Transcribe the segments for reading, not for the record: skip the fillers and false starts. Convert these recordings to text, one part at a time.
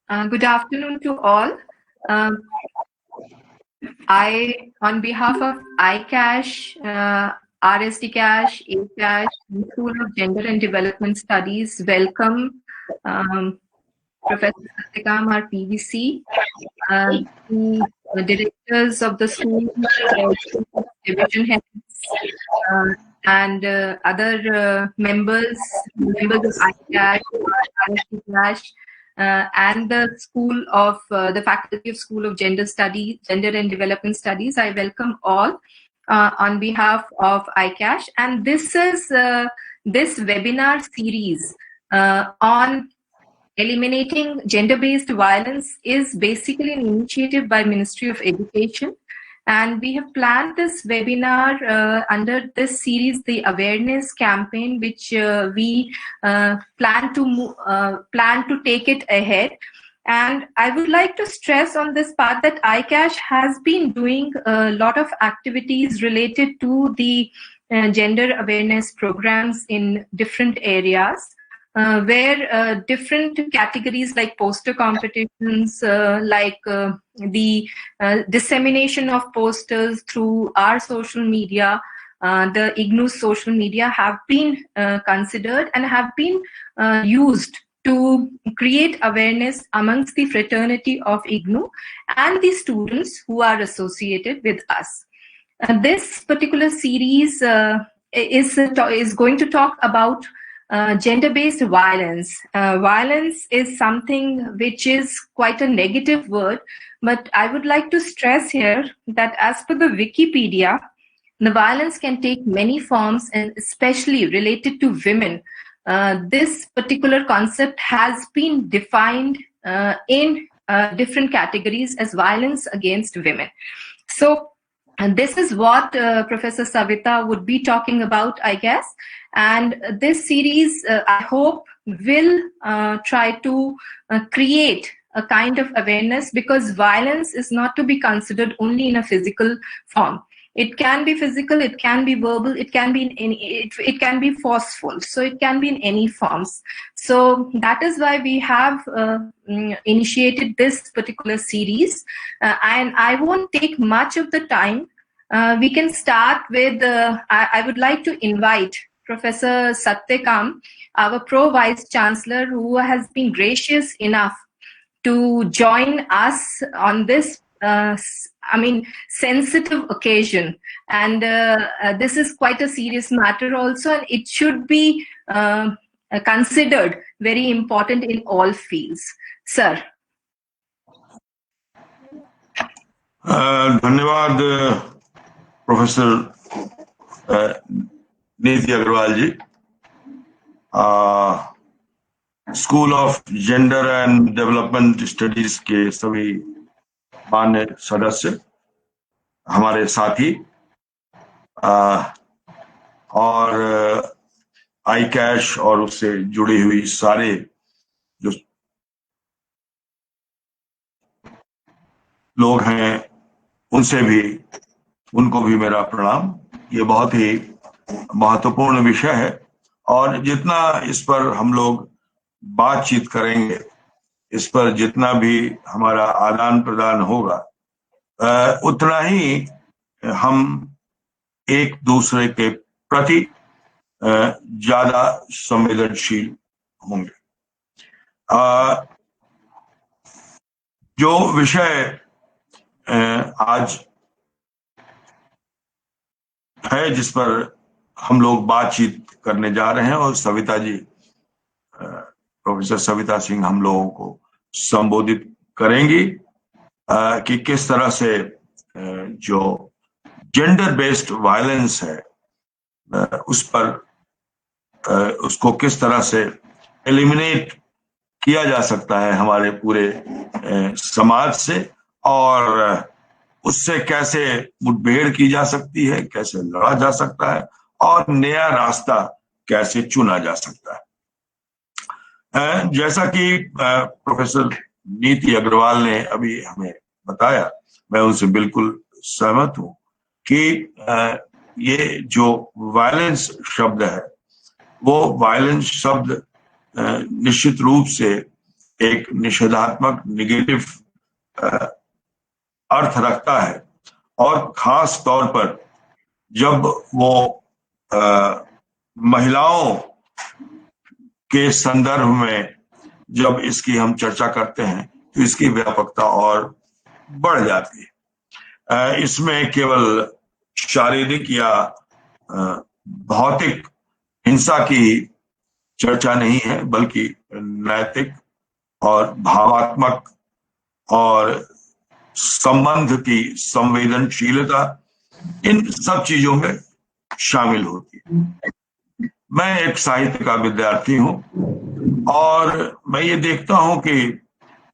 Good afternoon to all. I, on behalf of iCash, RSD Cash, ACash, and School of Gender and Development Studies, welcome Professor Satyakam, our PVC, the directors of the school, division heads, and other members of iCash, RSD Cash, and the School of the Faculty of School of Gender and Development Studies. I welcome all on behalf of iCash, and this is this webinar series on eliminating gender-based violence is basically an initiative by Ministry of Education. And we have planned this webinar under this series, the awareness campaign, which we plan to take it ahead. And I would like to stress on this part that iCash has been doing a lot of activities related to the gender awareness programs in different areas. Where different categories like poster competitions, like the dissemination of posters through our social media, the IGNOU's social media have been considered and have been used to create awareness amongst the fraternity of IGNOU and the students who are associated with us. This particular series is going to talk about gender-based violence. Violence is something which is quite a negative word, but I would like to stress here that as per the Wikipedia, the violence can take many forms, and especially related to women. This particular concept has been defined in different categories as violence against women. So, and this is what Professor Savita would be talking about, I guess. And this series, I hope, will try to create a kind of awareness, because violence is not to be considered only in a physical form. It can be physical, it can be verbal, it can be in any, it can be forceful. So it can be in any forms. So that is why we have initiated this particular series. And I won't take much of the time. We can start with, I would like to invite Professor Satyakam, our Pro Vice Chancellor, who has been gracious enough to join us on this sensitive occasion. And this is quite a serious matter also, and it should be considered very important in all fields. Sir. धन्यवाद professor Niti Agarwal ji, school of gender and development studies के सभी मान्य सदस्य, हमारे साथी और iCash और उससे जुड़ी हुई सारे जो लोग हैं, उनको भी मेरा प्रणाम। ये बहुत ही महत्वपूर्ण विषय है और जितना इस पर हम लोग बातचीत करेंगे, इस पर जितना भी हमारा आदान प्रदान होगा, उतना ही हम एक दूसरे के प्रति ज्यादा संवेदनशील होंगे। जो विषय आज है, जिस पर हम लोग बातचीत करने जा रहे हैं, और सविता जी, प्रोफेसर सविता सिंह हम लोगों को संबोधित करेंगी कि किस तरह से जो जेंडर बेस्ड वायलेंस है उस पर उसको किस तरह से एलिमिनेट किया जा सकता है हमारे पूरे समाज से, और उससे कैसे मुठभेड़ की जा सकती है, कैसे लड़ा जा सकता है और नया रास्ता कैसे चुना जा सकता है। जैसा कि प्रोफेसर नीति अग्रवाल ने अभी हमें बताया, मैं उनसे बिल्कुल सहमत हूं कि ये जो वायलेंस शब्द है, वो वायलेंस शब्द निश्चित रूप से एक निषेधात्मक नेगेटिव अर्थ रखता है, और खास तौर पर जब वो महिलाओं के संदर्भ में जब इसकी हम चर्चा करते हैं तो इसकी व्यापकता और बढ़ जाती है। इसमें केवल शारीरिक या भौतिक हिंसा की चर्चा नहीं है, बल्कि नैतिक और भावात्मक और संबंध की संवेदनशीलता, इन सब चीजों में शामिल होती है। मैं एक साहित्य का विद्यार्थी हूं और मैं ये देखता हूं कि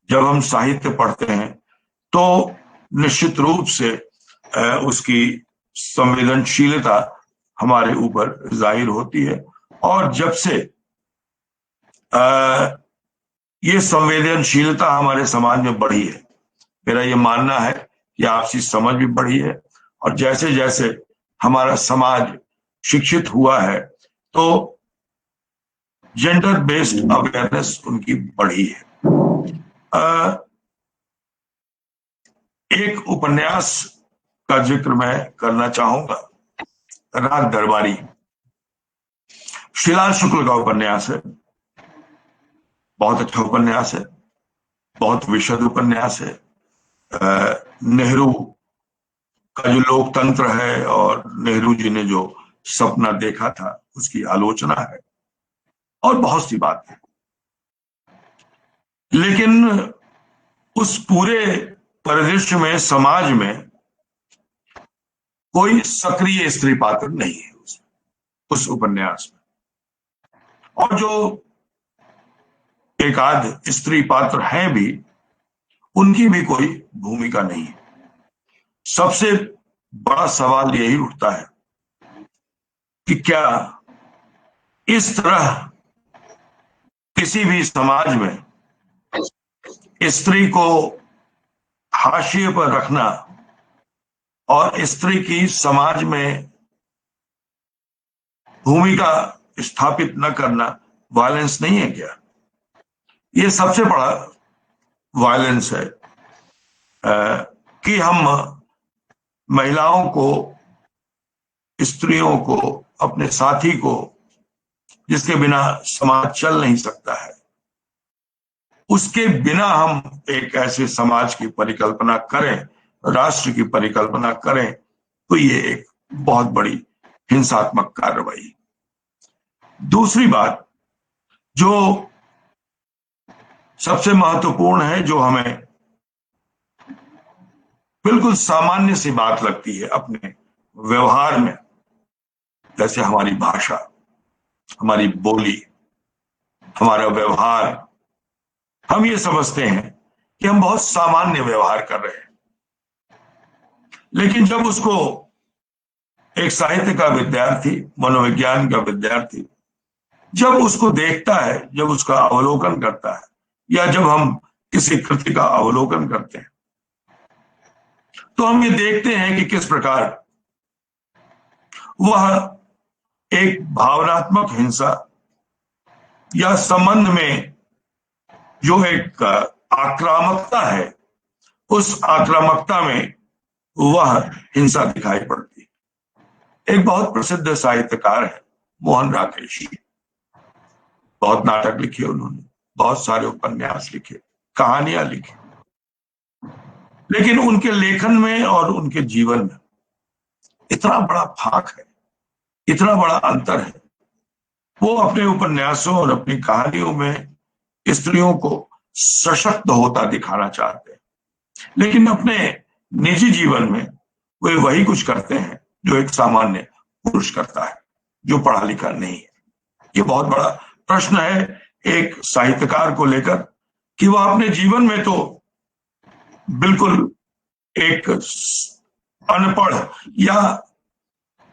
जब हम साहित्य पढ़ते हैं तो निश्चित रूप से उसकी संवेदनशीलता हमारे ऊपर जाहिर होती है, और जब से ये संवेदनशीलता हमारे समाज में बढ़ी है, मेरा ये मानना है कि आपसी समझ भी बढ़ी है, और जैसे जैसे हमारा समाज शिक्षित हुआ है तो जेंडर बेस्ड अवेयरनेस उनकी बढ़ी है। एक उपन्यास का जिक्र मैं करना चाहूंगा, राग दरबारी। शिलाल शुक्ल का उपन्यास है, बहुत अच्छा उपन्यास है, बहुत विशद उपन्यास है। नेहरू का जो लोकतंत्र है और नेहरू जी ने जो सपना देखा था उसकी आलोचना है, और बहुत सी बात है। लेकिन उस पूरे परिदृश्य में, समाज में कोई सक्रिय स्त्री पात्र नहीं है उस उपन्यास में, और जो एक आध स्त्री पात्र हैं भी, उनकी भी कोई भूमिका नहीं है। सबसे बड़ा सवाल यही उठता है कि क्या इस तरह किसी भी समाज में स्त्री को हाशिए पर रखना और स्त्री की समाज में भूमिका स्थापित न करना वायलेंस नहीं है क्या? ये सबसे बड़ा वायलेंस है कि हम महिलाओं को, स्त्रियों को, अपने साथी को, जिसके बिना समाज चल नहीं सकता है, उसके बिना हम एक ऐसे समाज की परिकल्पना करें, राष्ट्र की परिकल्पना करें, तो ये एक बहुत बड़ी हिंसात्मक कार्रवाई। दूसरी बात जो सबसे महत्वपूर्ण है, जो हमें बिल्कुल सामान्य सी बात लगती है अपने व्यवहार में, जैसे हमारी भाषा, हमारी बोली, हमारा व्यवहार, हम ये समझते हैं कि हम बहुत सामान्य व्यवहार कर रहे हैं। लेकिन जब उसको एक साहित्य का विद्यार्थी, मनोविज्ञान का विद्यार्थी जब उसको देखता है, जब उसका अवलोकन करता है, या जब हम किसी कृति का अवलोकन करते हैं, तो हम ये देखते हैं कि किस प्रकार वह एक भावनात्मक हिंसा या संबंध में जो एक आक्रामकता है, उस आक्रामकता में वह हिंसा दिखाई पड़ती है। एक बहुत प्रसिद्ध साहित्यकार है मोहन राकेश, बहुत नाटक लिखे उन्होंने, बहुत सारे उपन्यास लिखे, कहानियां लिखी, लेकिन उनके लेखन में और उनके जीवन में इतना बड़ा फाक है, इतना बड़ा अंतर है। वो अपने उपन्यासों और अपनी कहानियों में स्त्रियों को सशक्त होता दिखाना चाहते हैं, लेकिन अपने निजी जीवन में वे वही कुछ करते हैं जो एक सामान्य पुरुष करता है, जो पढ़ा लिखा नहीं है। ये बहुत बड़ा प्रश्न है एक साहित्यकार को लेकर कि वह अपने जीवन में तो बिल्कुल एक अनपढ़ या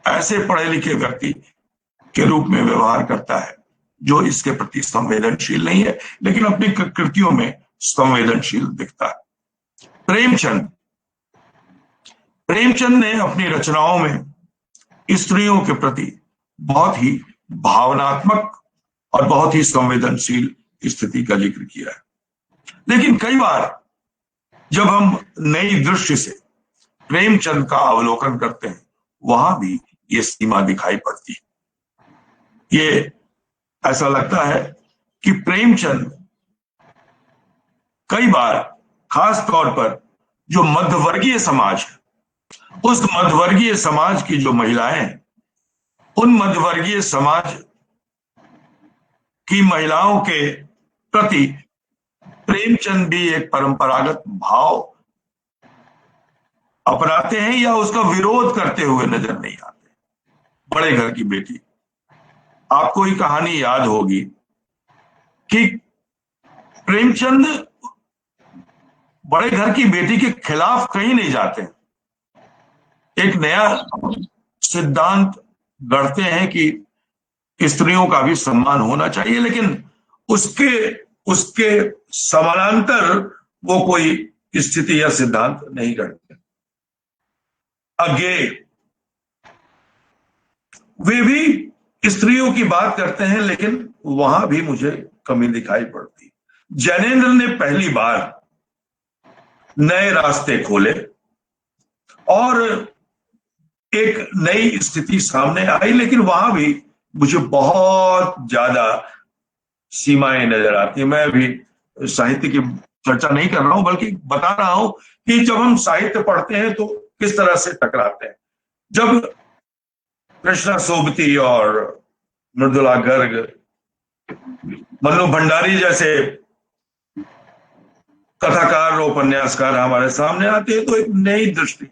ऐसे पढ़े लिखे व्यक्ति के रूप में व्यवहार करता है जो इसके प्रति संवेदनशील नहीं है, लेकिन अपनी कृतियों में संवेदनशील दिखता है। प्रेमचंद ने अपनी रचनाओं में स्त्रियों के प्रति बहुत ही भावनात्मक और बहुत ही संवेदनशील स्थिति का जिक्र किया है। लेकिन कई बार जब हम नई दृष्टि से प्रेमचंद का अवलोकन करते हैं, वहां भी ये सीमा दिखाई पड़ती है। ये ऐसा लगता है कि प्रेमचंद कई बार, खास तौर पर जो मध्यवर्गीय समाज है, उस मध्यवर्गीय समाज की जो महिलाएं हैं, उन मध्यवर्गीय समाज की महिलाओं के प्रति प्रेमचंद भी एक परंपरागत भाव अपनाते हैं या उसका विरोध करते हुए नजर नहीं आते। बड़े घर की बेटी, आपको ये कहानी याद होगी कि प्रेमचंद बड़े घर की बेटी के खिलाफ कहीं नहीं जाते, एक नया सिद्धांत गढ़ते हैं कि स्त्रियों का भी सम्मान होना चाहिए, लेकिन उसके उसके समानांतर वो कोई स्थिति या सिद्धांत नहीं गढ़ते। आगे वे भी स्त्रियों की बात करते हैं, लेकिन वहां भी मुझे कमी दिखाई पड़ती। जैनेन्द्र ने पहली बार नए रास्ते खोले और एक नई स्थिति सामने आई, लेकिन वहां भी मुझे बहुत ज्यादा सीमाएं नजर आती हैं। मैं अभी साहित्य की चर्चा नहीं कर रहा हूं, बल्कि बता रहा हूं कि जब हम साहित्य पढ़ते हैं तो किस तरह से टकराते हैं। जब कृष्णा सोबती और मृदुला गर्ग, मन्नू भंडारी जैसे कथाकार और उपन्यासकार हमारे सामने आते हैं तो एक नई दृष्टि।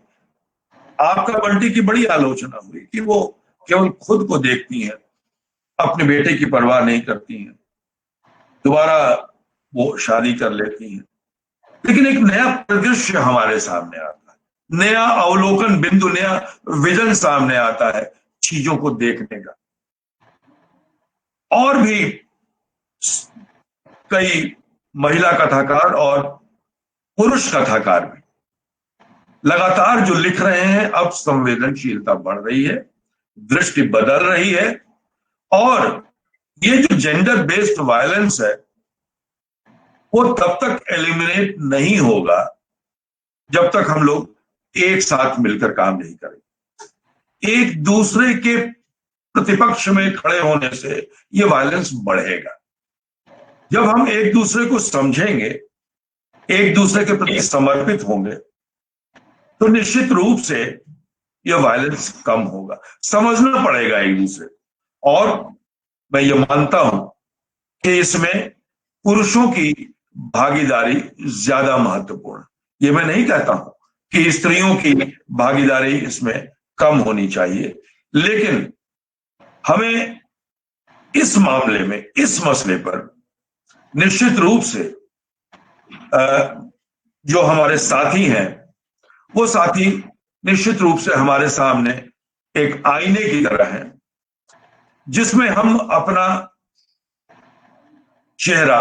आपका बंटी की बड़ी आलोचना हुई कि वो केवल खुद को देखती हैं, अपने बेटे की परवाह नहीं करती हैं, दोबारा वो शादी कर लेती हैं। लेकिन एक नया परिदृश्य हमारे सामने आता है, नया अवलोकन बिंदु, नया विजन सामने आता है चीजों को देखने का। और भी कई महिला कथाकार और पुरुष कथाकार भी लगातार जो लिख रहे हैं, अब संवेदनशीलता बढ़ रही है, दृष्टि बदल रही है, और ये जो जेंडर बेस्ड वायलेंस है वो तब तक एलिमिनेट नहीं होगा जब तक हम लोग एक साथ मिलकर काम नहीं करेंगे। एक दूसरे के प्रतिपक्ष में खड़े होने से ये वायलेंस बढ़ेगा। जब हम एक दूसरे को समझेंगे, एक दूसरे के प्रति समर्पित होंगे, तो निश्चित रूप से यह वायलेंस कम होगा। समझना पड़ेगा एक दूसरे, और मैं ये मानता हूं कि इसमें पुरुषों की भागीदारी ज्यादा महत्वपूर्ण है। ये मैं नहीं कहता हूं कि स्त्रियों की भागीदारी इसमें कम होनी चाहिए, लेकिन हमें इस मामले में, इस मसले पर निश्चित रूप से जो हमारे साथी हैं, वो साथी निश्चित रूप से हमारे सामने एक आईने की तरह है, जिसमें हम अपना चेहरा,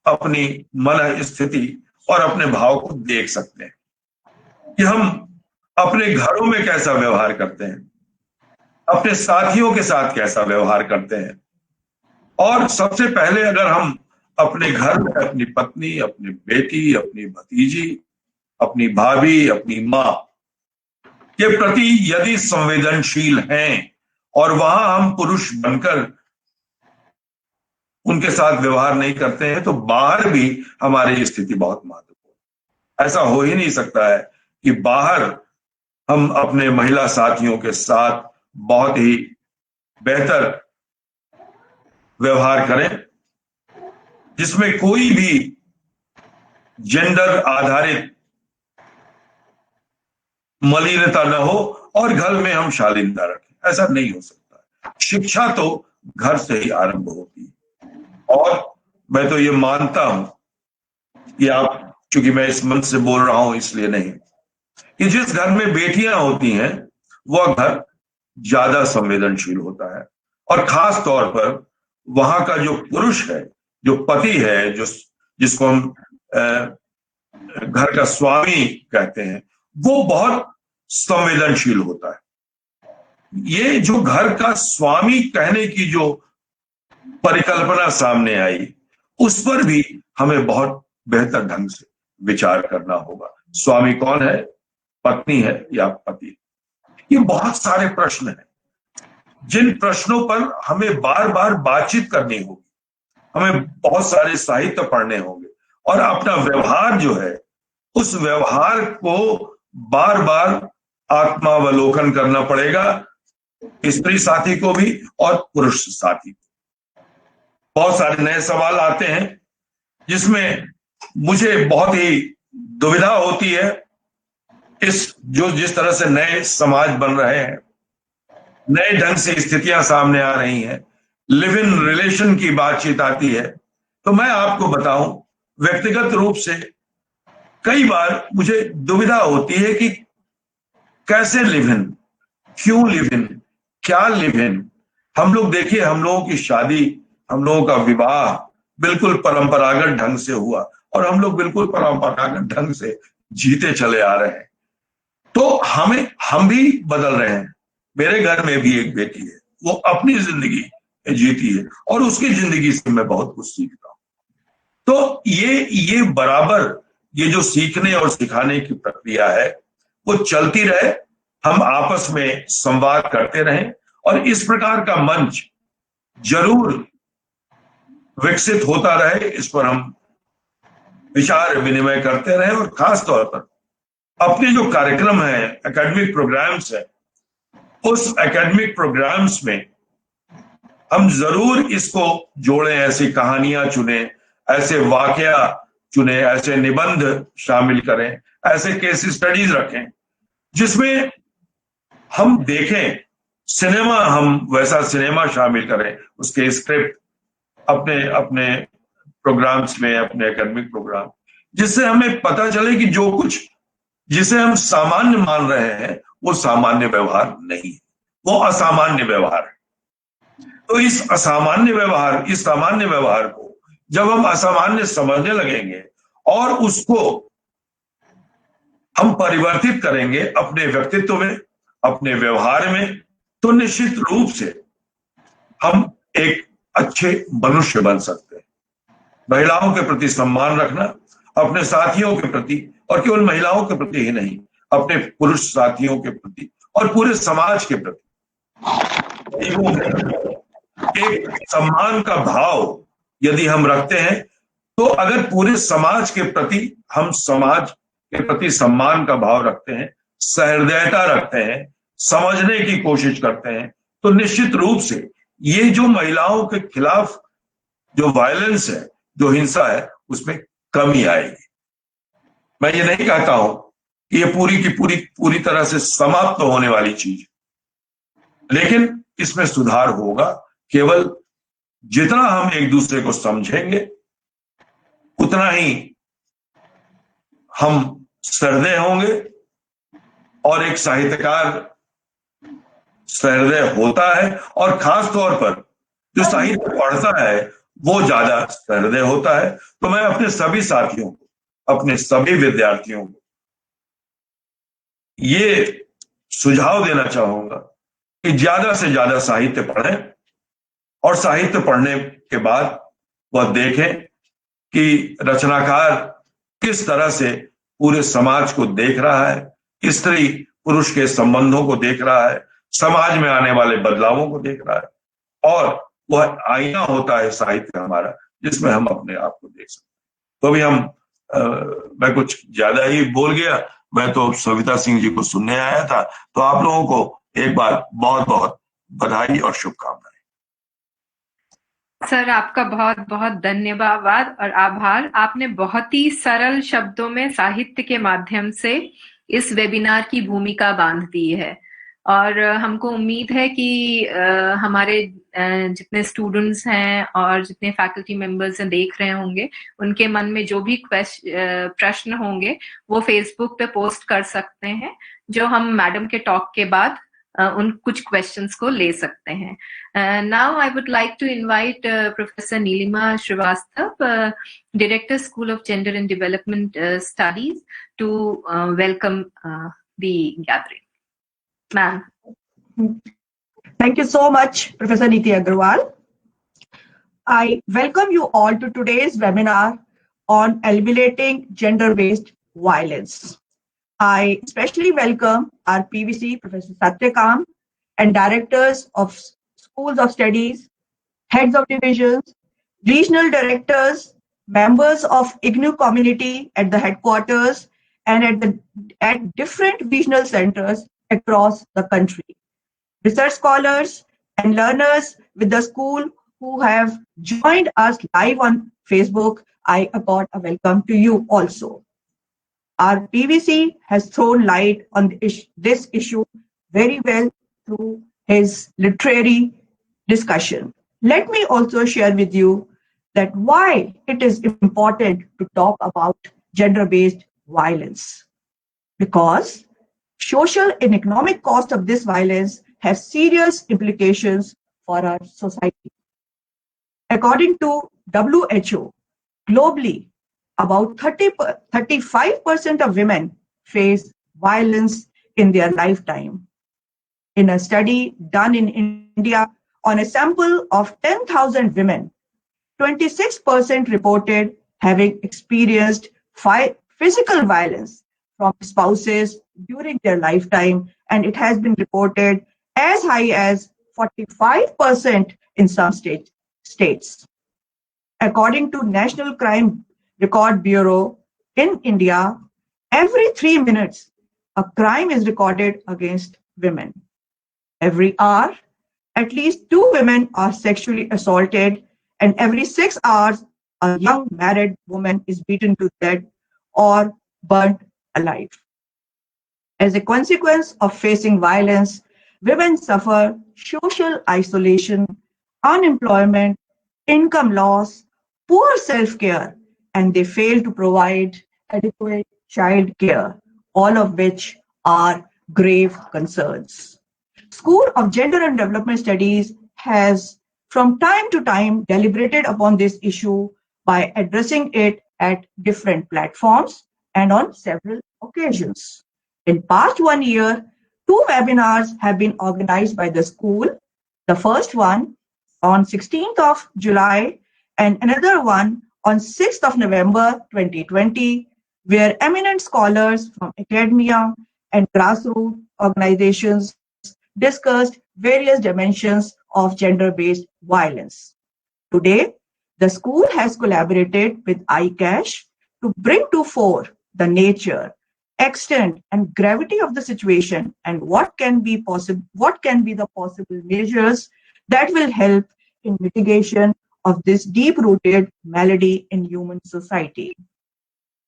अपनी मन स्थिति और अपने भाव को देख सकते हैं कि हम अपने घरों में कैसा व्यवहार करते हैं, अपने साथियों के साथ कैसा व्यवहार करते हैं। और सबसे पहले अगर हम अपने घर में अपनी पत्नी, अपनी बेटी, अपनी भतीजी, अपनी भाभी, अपनी मां के प्रति यदि संवेदनशील हैं और वहां हम पुरुष बनकर उनके साथ व्यवहार नहीं करते हैं, तो बाहर भी हमारी स्थिति बहुत महत्वपूर्ण। ऐसा हो ही नहीं सकता है कि बाहर हम अपने महिला साथियों के साथ बहुत ही बेहतर व्यवहार करें, जिसमें कोई भी जेंडर आधारित मलिनता न हो, और घर में हम शालीनता रखें। ऐसा नहीं हो सकता। शिक्षा तो घर से ही आरंभ होती है। और मैं तो ये मानता हूं कि आप, चूंकि मैं इस मंच से बोल रहा हूं इसलिए नहीं, कि जिस घर में बेटियां होती हैं वह घर ज्यादा संवेदनशील होता है। और खास तौर पर वहां का जो पुरुष है, जो पति है, जो जिसको हम घर का स्वामी कहते हैं, वो बहुत संवेदनशील होता है। ये जो घर का स्वामी कहने की जो परिकल्पना सामने आई, उस पर भी हमें बहुत बेहतर ढंग से विचार करना होगा। स्वामी कौन है, पत्नी है या पति? ये बहुत सारे प्रश्न हैं जिन प्रश्नों पर हमें बार बार बातचीत करनी होगी, हमें बहुत सारे साहित्य पढ़ने होंगे और अपना व्यवहार जो है उस व्यवहार को बार बार आत्मावलोकन करना पड़ेगा, स्त्री साथी को भी और पुरुष साथी को। बहुत सारे नए सवाल आते हैं जिसमें मुझे बहुत ही दुविधा होती है। जिस तरह से नए समाज बन रहे हैं, नए ढंग से स्थितियां सामने आ रही हैं, लिव इन रिलेशन की बातचीत आती है, तो मैं आपको बताऊं व्यक्तिगत रूप से कई बार मुझे दुविधा होती है कि कैसे लिव इन, क्यों लिव इन, क्या लिव इन। हम लोग देखिए, हम लोगों की शादी, हम लोगों का विवाह बिल्कुल परंपरागत ढंग से हुआ और हम लोग बिल्कुल परंपरागत ढंग से जीते चले आ रहे हैं। तो हम भी बदल रहे हैं। मेरे घर में भी एक बेटी है, वो अपनी जिंदगी जीती है और उसकी जिंदगी से मैं बहुत कुछ सीखता हूं। तो ये बराबर ये जो सीखने और सिखाने की प्रक्रिया है वो चलती रहे, हम आपस में संवाद करते रहें और इस प्रकार का मंच जरूर विकसित होता रहे, इस पर हम विचार विनिमय करते रहें और खास तौर पर अपने जो कार्यक्रम है, एकेडमिक प्रोग्राम्स है, उस एकेडमिक प्रोग्राम्स में हम जरूर इसको जोड़ें, ऐसी कहानियां चुने, ऐसे वाकया चुने, ऐसे निबंध शामिल करें, ऐसे केस स्टडीज रखें जिसमें हम देखें सिनेमा, हम वैसा सिनेमा शामिल करें, उसके स्क्रिप्ट अपने प्रोग्राम्स में, अपने एकेडमिक प्रोग्राम, जिससे हमें पता चले कि जो कुछ जिसे हम सामान्य मान रहे हैं वो सामान्य व्यवहार नहीं है, वो असामान्य व्यवहार है। तो इस सामान्य व्यवहार को जब हम असामान्य समझने लगेंगे और उसको हम परिवर्तित करेंगे अपने व्यक्तित्व में, अपने व्यवहार में, तो निश्चित रूप से हम एक अच्छे मनुष्य बन सकते हैं। महिलाओं के प्रति सम्मान रखना, अपने साथियों के प्रति, और केवल महिलाओं के प्रति ही नहीं, अपने पुरुष साथियों के प्रति और पूरे समाज के प्रति एक सम्मान का भाव यदि हम रखते हैं, तो अगर पूरे समाज के प्रति हम समाज के प्रति सम्मान का भाव रखते हैं, सहृदयता रखते हैं, समझने की कोशिश करते हैं, तो निश्चित रूप से ये जो महिलाओं के खिलाफ जो वायलेंस है, जो हिंसा है, उसमें कमी आएगी। मैं ये नहीं कहता हूं कि ये पूरी की पूरी तरह से समाप्त होने वाली चीज, लेकिन इसमें सुधार होगा केवल जितना हम एक दूसरे को समझेंगे, उतना ही हम सहृदय होंगे। और एक साहित्यकार सहृदय होता है और खास तौर पर जो साहित्य पढ़ता है वो ज्यादा सहृदय होता है। तो मैं अपने सभी साथियों को, अपने सभी विद्यार्थियों को ये सुझाव देना चाहूंगा कि ज्यादा से ज्यादा साहित्य पढ़ें और साहित्य पढ़ने के बाद वह देखें कि रचनाकार किस तरह से पूरे समाज को देख रहा है, स्त्री पुरुष के संबंधों को देख रहा है, समाज में आने वाले बदलावों को देख रहा है, और वह आईना होता है साहित्य हमारा, जिसमें हम अपने आप को देख सकते हैं। तो अभी मैं कुछ ज्यादा ही बोल गया, मैं तो सविता सिंह जी को सुनने आया था। तो आप लोगों को एक बार बहुत बहुत बधाई और शुभकामनाएं। सर, आपका बहुत बहुत धन्यवाद और आभार। आपने बहुत ही सरल शब्दों में साहित्य के माध्यम से इस वेबिनार की भूमिका बांध दी है और हमको उम्मीद है कि हमारे जितने स्टूडेंट्स हैं और जितने फैकल्टी मेंबर्स हैं देख रहे होंगे, उनके मन में जो भी प्रश्न होंगे वो फेसबुक पे पोस्ट कर सकते हैं, जो हम मैडम के टॉक के बाद उन कुछ क्वेश्चंस को ले सकते हैं। Now I would like to invite Professor Nilima Srivastava, Director, School of Gender and Development Studies, to welcome the gathering. Ma'am. Thank you so much, Professor Neeti Agarwal. I welcome you all to today's webinar on eliminating gender-based violence. I especially welcome our PVC, Professor Satyakam, and directors of schools of studies, heads of divisions, regional directors, members of IGNU community at the headquarters and at different regional centers across the country. Research scholars and learners with the school who have joined us live on Facebook, I accord a welcome to you also. Our PVC has thrown light on this issue very well through his literary discussion. Let me also share with you that why it is important to talk about gender-based violence. Because social and economic cost of this violence has serious implications for our society. According to WHO, globally, about 35% of women face violence in their lifetime. In a study done in India on a sample of 10,000 women, 26% reported having experienced physical violence from spouses during their lifetime, and it has been reported as high as 45% in some states. According to National Crime Record Bureau in India, every 3 minutes, a crime is recorded against women. Every hour, at least 2 women are sexually assaulted, and every 6 hours, a young married woman is beaten to death or burnt alive. As a consequence of facing violence, women suffer social isolation, unemployment, income loss, poor self-care, and they fail to provide adequate child care, all of which are grave concerns. School of Gender and Development Studies has from time to time deliberated upon this issue by addressing it at different platforms and on several occasions. In past 1 year, 2 webinars have been organized by the school. The first one on 16th of July and another one on 6th of November 2020, where eminent scholars from academia and grassroots organizations discussed various dimensions of gender-based violence. Today, the school has collaborated with iCash to bring to fore the nature, extent, and gravity of the situation and what can be the possible measures that will help in mitigation of this deep-rooted malady in human society.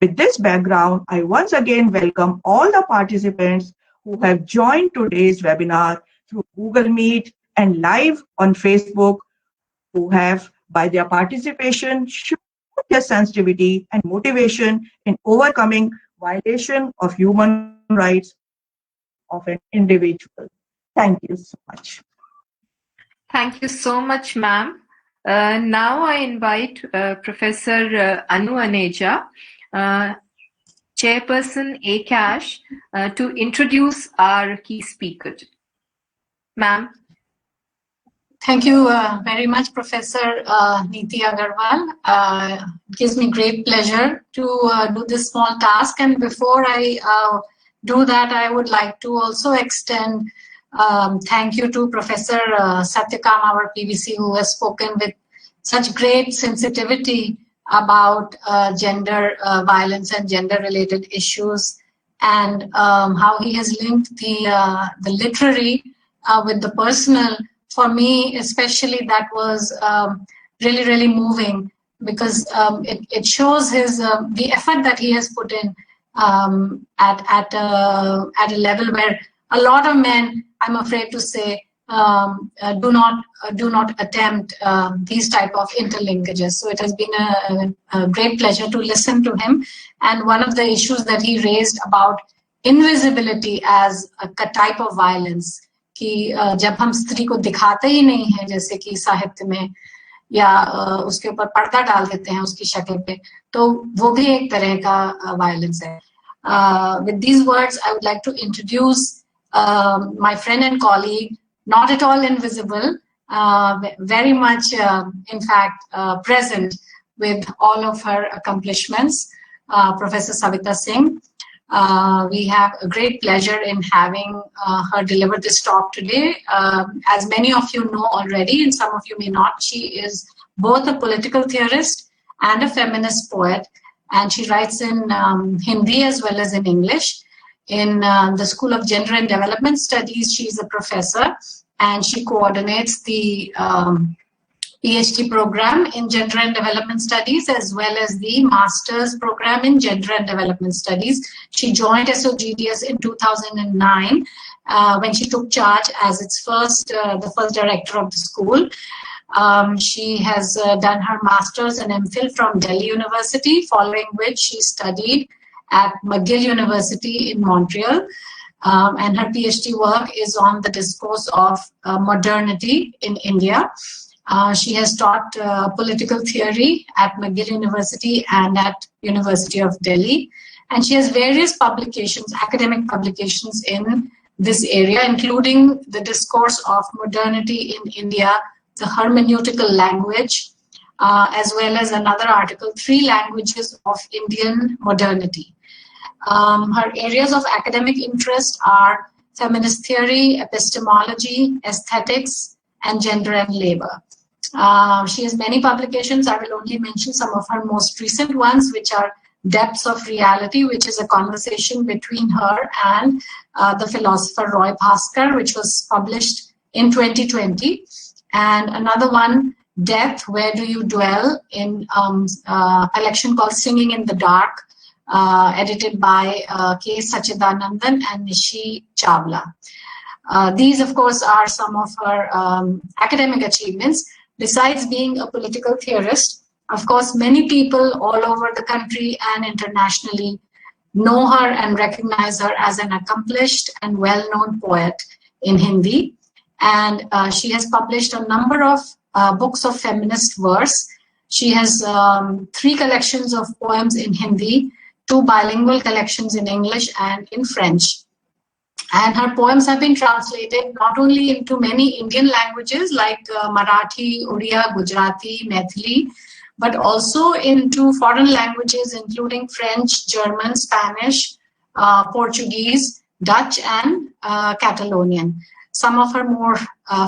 With this background, I once again welcome all the participants who have joined today's webinar through Google Meet and live on Facebook, who have, by their participation, shown their sensitivity and motivation in overcoming violation of human rights of an individual. Thank you so much. Thank you so much, ma'am. Now I invite Professor Anu Aneja, Chairperson ACASH, to introduce our key speaker. Ma'am. Thank you very much, Professor Neeti Agarwal. It gives me great pleasure to do this small task. And before I do that, I would like to also extend thank you to Professor Satyakam, our PVC, who has spoken with such great sensitivity about gender violence and gender-related issues, and how he has linked the literary with the personal. For me, especially, that was really, really moving, because it shows his the effort that he has put in at a level where a lot of men, I'm afraid to say, do not attempt these type of interlinkages. So it has been a great pleasure to listen to him. And one of the issues that he raised about invisibility as a type of violence, कि जब हम स्त्री को दिखाते ही नहीं है, जैसे कि साहित्य में, या उसके ऊपर पर्दा डाल देते हैं उसकी शक्ल पे, तो वो भी एक तरह का वायलेंस है. With these words, I would like to introduce my friend and colleague, not at all invisible, very much, in fact, present with all of her accomplishments, Professor Savita Singh. We have a great pleasure in having her deliver this talk today. As many of you know already, and some of you may not, she is both a political theorist and a feminist poet, and she writes in Hindi as well as in English. In the School of Gender and Development Studies, she is a professor, and she coordinates the PhD program in Gender and Development Studies, as well as the Master's program in Gender and Development Studies. She joined SOGDS in 2009 when she took charge as its the first director of the school. She has done her Master's and MPhil from Delhi University, following which she studied at McGill University in Montreal. And her PhD work is on the discourse of modernity in India. She has taught political theory at McGill University and at University of Delhi. And she has various publications, academic publications in this area, including the discourse of modernity in India, the hermeneutical language, as well as another article, 3 languages of Indian modernity. Her areas of academic interest are feminist theory, epistemology, aesthetics, and gender and labor. She has many publications. I will only mention some of her most recent ones, which are Depths of Reality, which is a conversation between her and the philosopher Roy Bhaskar, which was published in 2020. And another one, Death, Where Do You Dwell, in a collection called Singing in the Dark, edited by K. Sachidanandan and Nishi Chawla. These, of course, are some of her academic achievements. Besides being a political theorist, of course, many people all over the country and internationally know her and recognize her as an accomplished and well-known poet in Hindi. And she has published a number of books of feminist verse. She has 3 collections of poems in Hindi, 2 bilingual collections in English and in French. And her poems have been translated not only into many Indian languages like Marathi, Odia, Gujarati, Maithili, but also into foreign languages including French, German, Spanish, Portuguese, Dutch, and Catalonian. Some of her more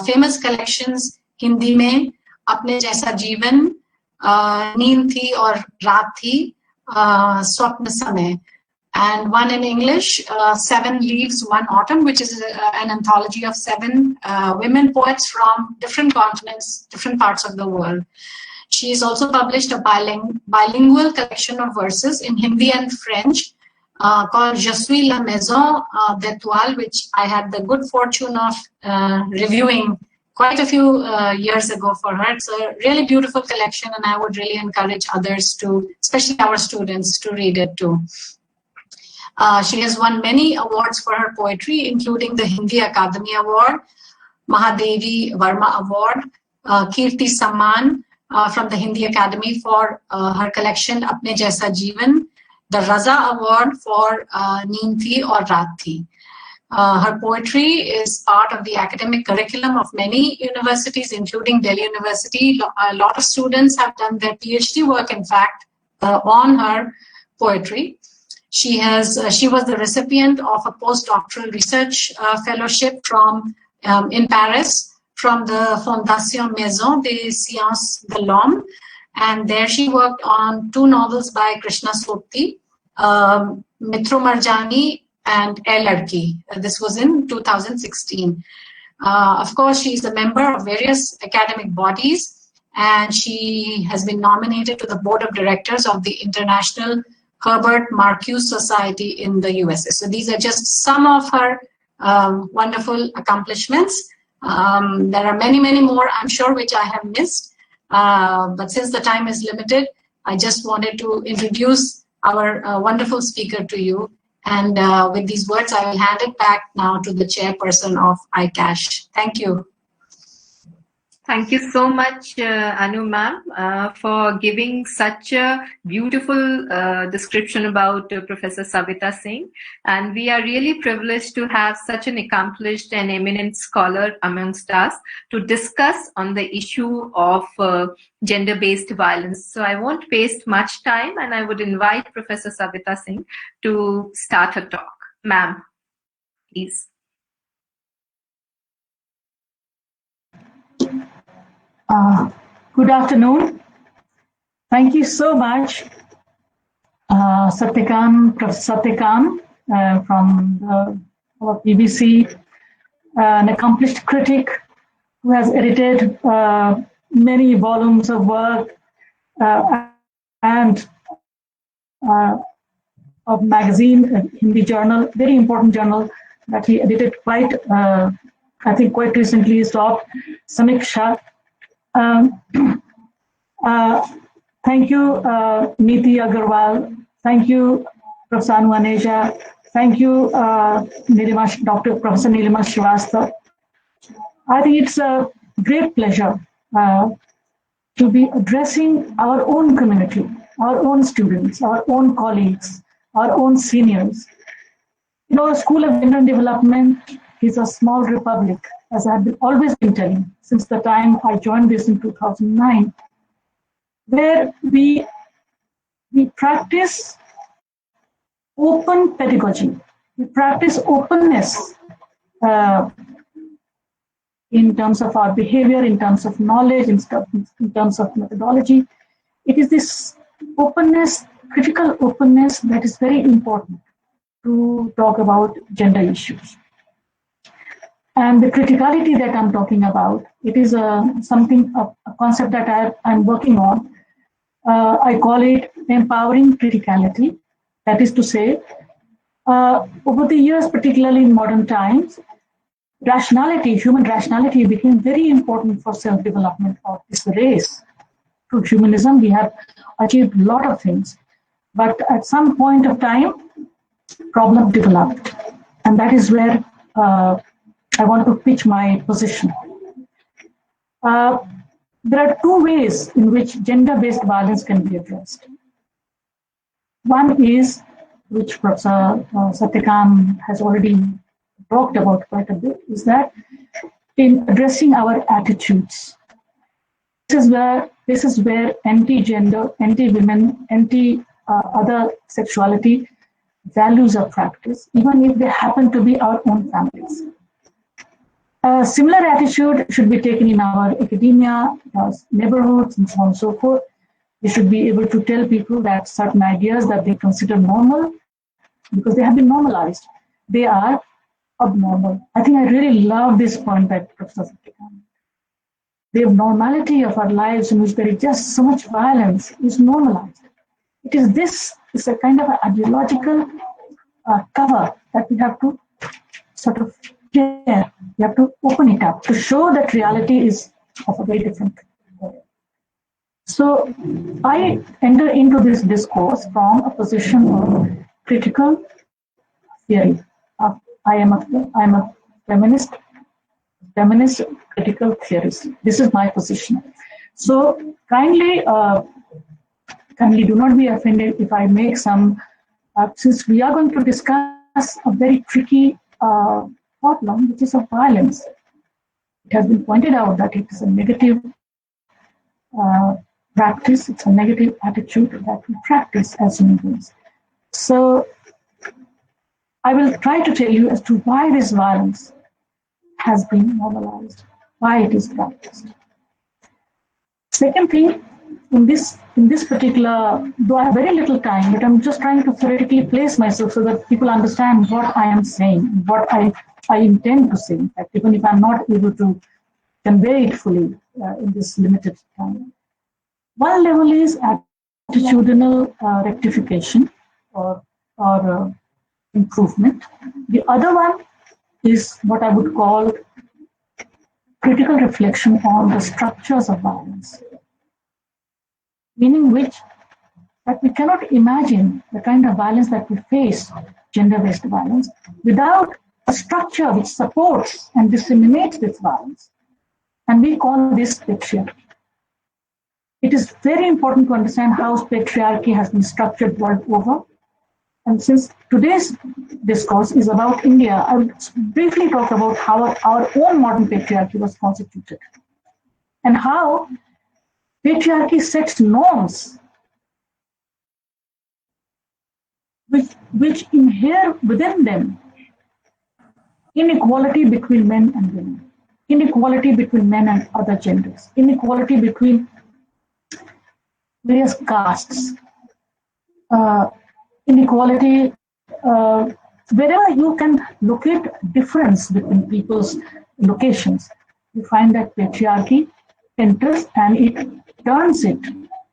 famous collections, Hindi mein Apne Jaisa Jeevan, Neend Thi Aur Raat Thi, Swapna Samay, and one in English, 7 Leaves, One Autumn, which is an anthology of 7 women poets from different continents, different parts of the world. She has also published a bilingual collection of verses in Hindi and French called Je suis la maison d'étoiles, which I had the good fortune of reviewing quite a few years ago for her. It's a really beautiful collection, and I would really encourage others to, especially our students, to read it too. She has won many awards for her poetry, including the Hindi Academy Award, Mahadevi Varma Award, Kirti Samman from the Hindi Academy for her collection Apne Jaisa Jeevan, the Raza Award for Neend Thi Aur Raat Thi. Her poetry is part of the academic curriculum of many universities, including Delhi University. A lot of students have done their PhD work, in fact, on her poetry. She was the recipient of a postdoctoral research fellowship from in Paris from the Fondation Maison des Sciences de l'Homme, and there she worked on 2 novels by Krishna Sopti, Mitro Marjani and A Ladki. This was in 2016. Of course, she is a member of various academic bodies, and she has been nominated to the board of directors of the International Herbert Marcuse Society in the USA. So these are just some of her wonderful accomplishments. There are many, many more, I'm sure, which I have missed. But since the time is limited, I just wanted to introduce our wonderful speaker to you. And with these words, I will hand it back now to the chairperson of iCash. Thank you. Thank you so much, Anu ma'am, for giving such a beautiful description about Professor Savita Singh. And we are really privileged to have such an accomplished and eminent scholar amongst us to discuss on the issue of gender-based violence. So I won't waste much time, and I would invite Professor Savita Singh to start her talk. Ma'am, please. Good afternoon. Thank you so much, Professor Satyakam from our PVC, an accomplished critic who has edited many volumes of work and of magazine, Hindi journal, very important journal that he edited quite, I think quite recently, stopped, Samiksha. Thank you, Niti Agarwal. Thank you, Professor Anu Aneja. Thank you, Dr. Professor Nilima Srivastava. I think it's a great pleasure to be addressing our own community, our own students, our own colleagues, our own seniors. You know, the School of Gender and Development is a small republic, as I've always been telling since the time I joined this in 2009, where we practice open pedagogy. We practice openness in terms of our behavior, in terms of knowledge, in terms of methodology. It is this openness, critical openness, that is very important to talk about gender issues. And the criticality that I'm talking about, it is a concept that I'm working on. I call it empowering criticality. That is to say, over the years, particularly in modern times, rationality, human rationality became very important for self-development of this race. Through humanism, we have achieved a lot of things. But at some point of time, problem developed. And that is where I want to pitch my position. There are two ways in which gender-based violence can be addressed. One is, which Professor Satyakam has already talked about quite a bit, is that in addressing our attitudes. This is where anti-gender, anti-women, anti-other sexuality values are practiced, even if they happen to be our own families. A similar attitude should be taken in our academia, our neighborhoods, and so on and so forth. We should be able to tell people that certain ideas that they consider normal, because they have been normalized, they are abnormal. I think I really love this point that Professor Satyakam. The abnormality of our lives in which there is just so much violence is normalized. It's a kind of an ideological cover that we have to sort of clear. We have to open it up to show that reality is of a very different way. So I enter into this discourse from a position of critical theory. I am a feminist critical theorist. This is my position. So kindly do not be offended if I make some, since we are going to discuss a very tricky problem, which is of violence. It has been pointed out that it is a negative practice, it's a negative attitude that we practice as human beings. So I will try to tell you as to why this violence has been normalized, why it is practiced. Second thing, in this particular, though I have very little time, but I'm just trying to theoretically place myself so that people understand what I am saying, what I intend to say, in fact, even if I'm not able to convey it fully in this limited time. One level is attitudinal rectification or improvement. The other one is what I would call critical reflection on the structures of violence, meaning which that we cannot imagine the kind of violence that we face, gender-based violence, without a structure which supports and disseminates this violence. And we call this patriarchy. It is very important to understand how patriarchy has been structured world over. And since today's discourse is about India, I will briefly talk about how our own modern patriarchy was constituted and how patriarchy sets norms which inhere within them inequality between men and women, inequality between men and other genders, inequality between various castes, inequality, wherever you can locate difference between people's locations, you find that patriarchy enters and it turns it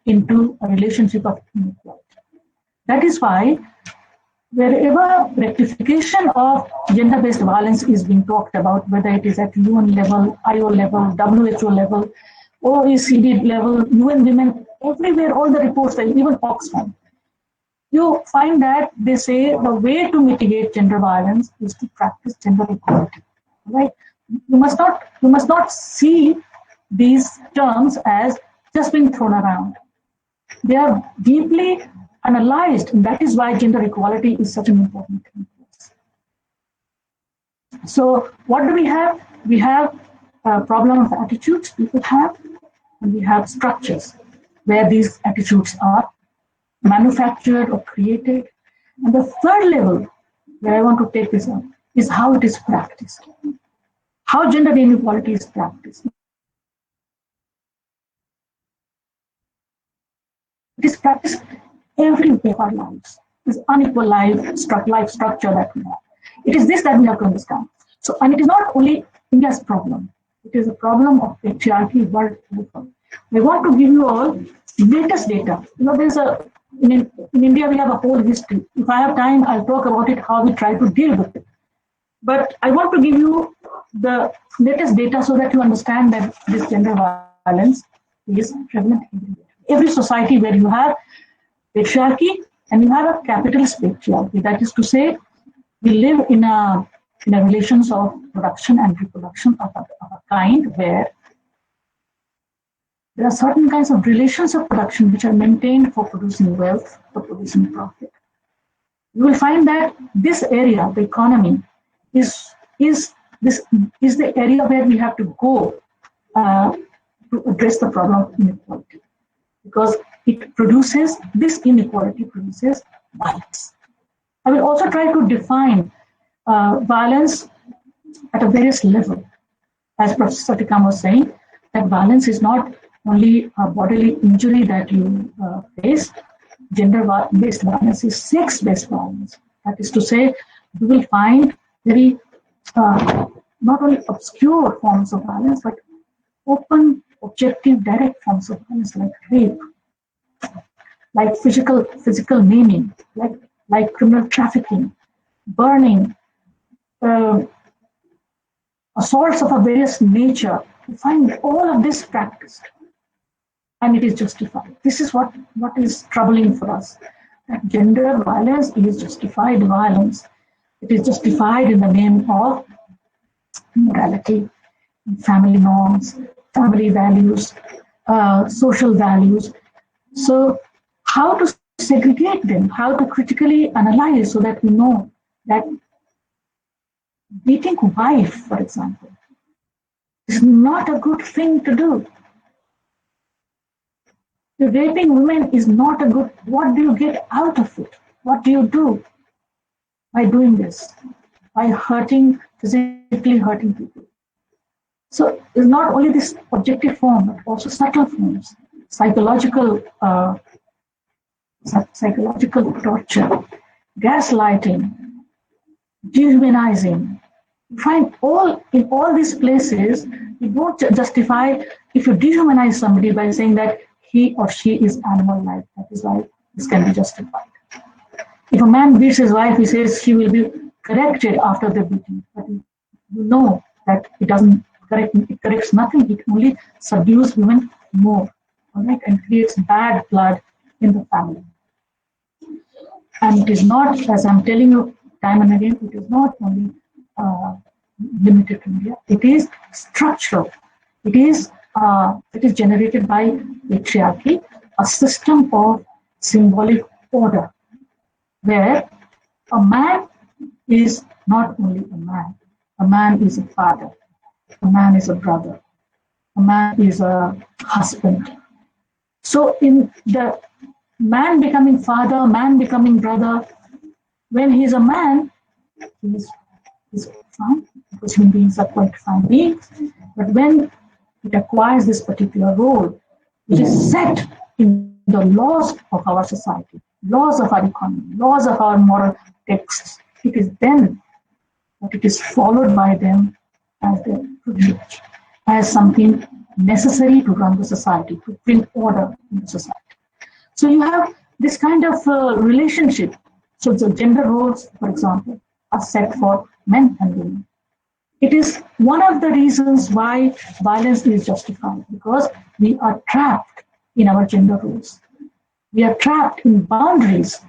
into a relationship of inequality. That is why wherever rectification of gender-based violence is being talked about, whether it is at UN level, IO level, WHO level, OECD level, UN Women, everywhere, all the reports, even Oxfam, you find that they say the way to mitigate gender violence is to practice gender equality. Right? You must not see these terms as just being thrown around. They are deeply analyzed, and that is why gender equality is such an important thing. So what do we have? We have a problem of attitudes people have, and we have structures where these attitudes are manufactured or created. And the third level where I want to take this up is how it is practiced, how gender inequality is practiced. It is practiced every day of our lives, this unequal life structure that we have. It is this that we have to understand. So, and it is not only India's problem, it is a problem of patriarchy world over. I want to give you all latest data. You know, there's in India we have a whole history. If I have time, I'll talk about it, how we try to deal with it. But I want to give you the latest data so that you understand that this gender violence is prevalent everywhere. Every society where you have patriarchy and you have a capitalist patriarchy, that is to say, we live in a relations of production and reproduction of a kind where there are certain kinds of relations of production which are maintained for producing wealth, for producing profit. You will find that this area, the economy, is the area where we have to go to address the problem of inequality, because it produces, this inequality produces violence. I will also try to define violence at a various level. As Professor Satyakam was saying, that violence is not only a bodily injury that you face. Gender-based violence is sex-based violence. That is to say, you will find very not only obscure forms of violence, but open, objective, direct forms of violence like rape, like physical maiming, like criminal trafficking, burning, assaults of a various nature. You find all of this practiced, and it is justified. This is what is troubling for us. That gender violence is justified violence. It is justified in the name of morality, family norms, family values, social values. So how to segregate them, how to critically analyze so that we know that beating wife, for example, is not a good thing to do. Raping women is not a good, what do you get out of it? What do you do by doing this? By physically hurting people. So it's not only this objective form, but also subtle forms, psychological torture, gaslighting, dehumanizing. You find in all these places, you don't justify, if you dehumanize somebody by saying that he or she is animal-like, that is why this can be justified. If a man beats his wife, he says she will be corrected after the beating, but you know that it doesn't correct, it corrects nothing, it only subdues women more, all right, and creates bad blood in the family. And it is not, as I'm telling you time and again, it is not only limited to India, it is structural. It is generated by patriarchy, a system of symbolic order, where a man is not only a man is a father, a man is a brother, a man is a husband. So in the man becoming father, man becoming brother, when he's a man, he's fine, because human beings are quite fine beings. But when it acquires this particular role, it is set in the laws of our society, laws of our economy, laws of our moral texts. It is then that it is followed by them as their privilege, as something necessary to run the society, to bring order in the society. So you have this kind of relationship. So the gender roles, for example, are set for men and women. It is one of the reasons why violence is justified, because we are trapped in our gender roles. We are trapped in boundaries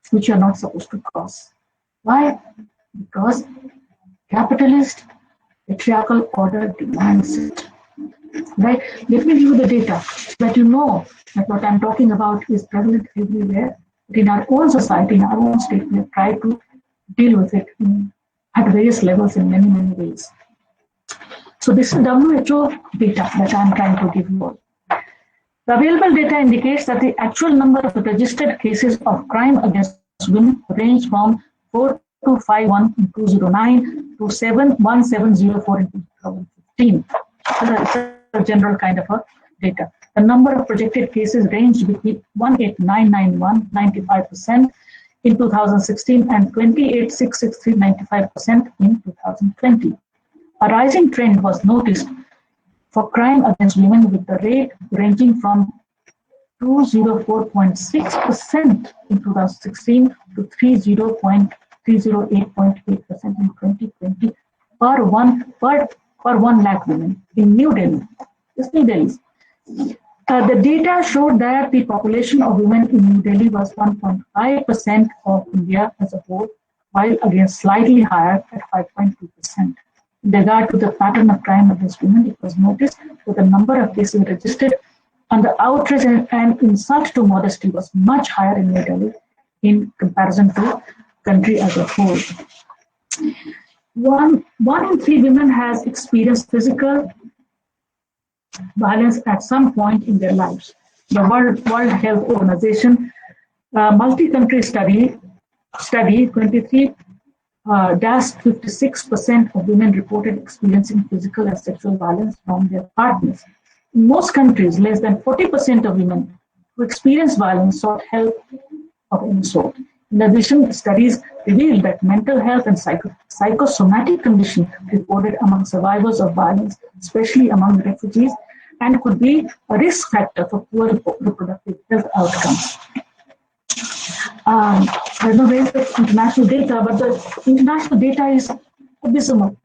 which are not supposed to cross. Why? Because capitalist patriarchal order demands it. Right? Let me give you the data so that you know that what I'm talking about is prevalent everywhere. But in our own society, in our own state, we have tried to deal with it at various levels in many, many ways. So this is WHO data that I'm trying to give you all. The available data indicates that the actual number of registered cases of crime against women range from 4251 in 2009 to 71704 in 2015. It's a general kind of a data. The number of projected cases ranged between 18991, 95% in 2016 and 28663, 95% in 2020. A rising trend was noticed for crime against women, with the rate ranging from 204.6% in 2016 to 308.8% in 2020 per 1 lakh women in New Delhi. Just New Delhi. The data showed that the population of women in New Delhi was 1.5% of India as a whole, while again slightly higher at 5.2%. In regard to the pattern of crime against women, it was noticed that the number of cases registered and the outrage and insult to modesty was much higher in New Delhi in comparison to country as a whole. One in 3 women has experienced physical violence at some point in their lives. The World Health Organization multi-country study 23 56% of women reported experiencing physical and sexual violence from their partners. In most countries, less than 40% of women who experience violence sought help of any sort. In addition, studies revealed that mental health and psychosomatic conditions reported among survivors of violence, especially among refugees, and could be a risk factor for poor reproductive health outcomes. I don't know where the international data, but the international data is abysmal.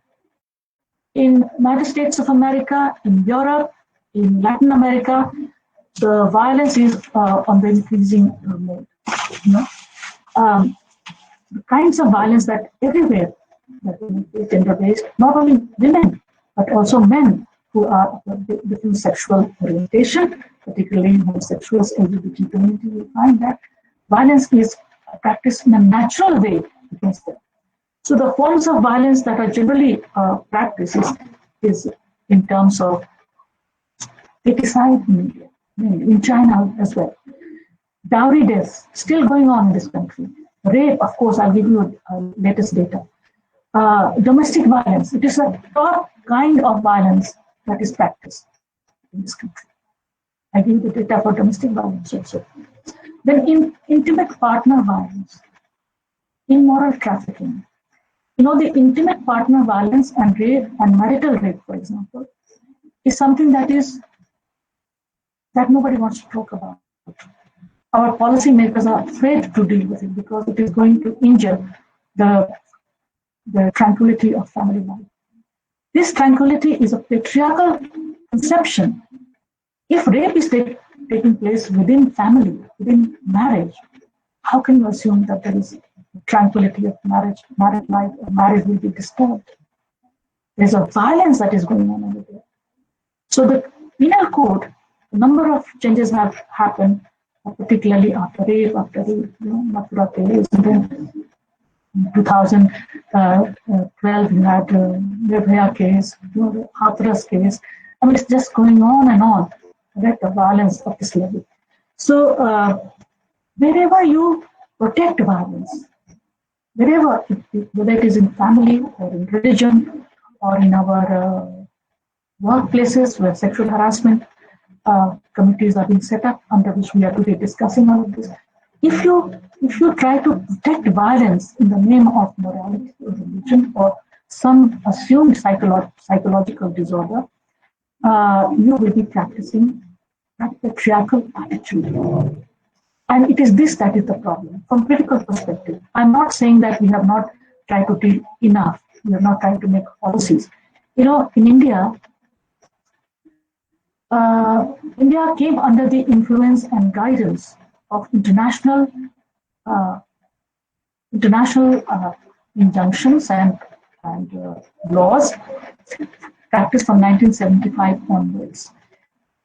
In United States of America, in Europe, in Latin America, the violence is on the increasing mode. The kinds of violence that everywhere that is gender-based, not only women, but also men who are of different sexual orientation, particularly homosexuals, LGBT community, we find that violence is practiced in a natural way against them. So the forms of violence that are generally practiced is in terms of feticide in India, in China as well. Dowry deaths still going on in this country. Rape, of course, I'll give you latest data. Domestic violence, it is a top kind of violence that is practiced in this country. I give you the data for domestic violence also. Then in intimate partner violence, immoral trafficking. You know, the intimate partner violence and rape and marital rape, for example, is something that nobody wants to talk about. Our policymakers are afraid to deal with it because it is going to injure the tranquility of family life. This tranquility is a patriarchal conception. If rape is taking place within family, within marriage, how can you assume that there is tranquility of marriage life, or marriage will be disturbed? There's a violence that is going on over there. So the penal code, a number of changes have happened, particularly after rape, Mathura case, and then in 2012 you had Nirbhaya case, the Hathras case. I mean, it's just going on and on, right? The violence of this level. So wherever you protect violence, wherever, whether it is in family or in religion or in our workplaces where sexual harassment committees are being set up, under which we are today discussing all of this. If you try to protect violence in the name of morality or religion or some assumed psychological disorder, you will be practicing a patriarchal attitude. And it is this that is the problem. From critical perspective, I'm not saying that we have not tried to do enough. We have not tried to make policies. You know, in India, India came under the influence and guidance of international injunctions and laws practiced from 1975 onwards.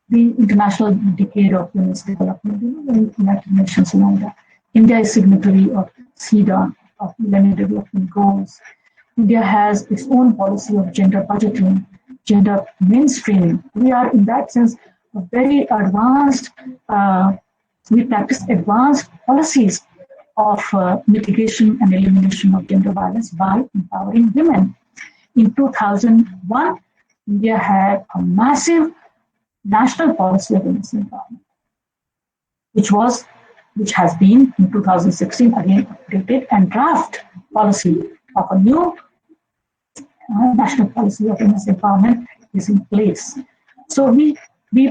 The International Decade of Women's Development, the United Nations and all that. India is signatory of CEDAW, of Millennium Development Goals. India has its own policy of gender budgeting, gender mainstreaming. We are, in that sense, a very advanced, we practice advanced policies of mitigation and elimination of gender violence by empowering women. In 2001, India had a massive national policy of women's empowerment, which has been in 2016 again updated, and draft policy of a new national policy of women's empowerment is in place. So we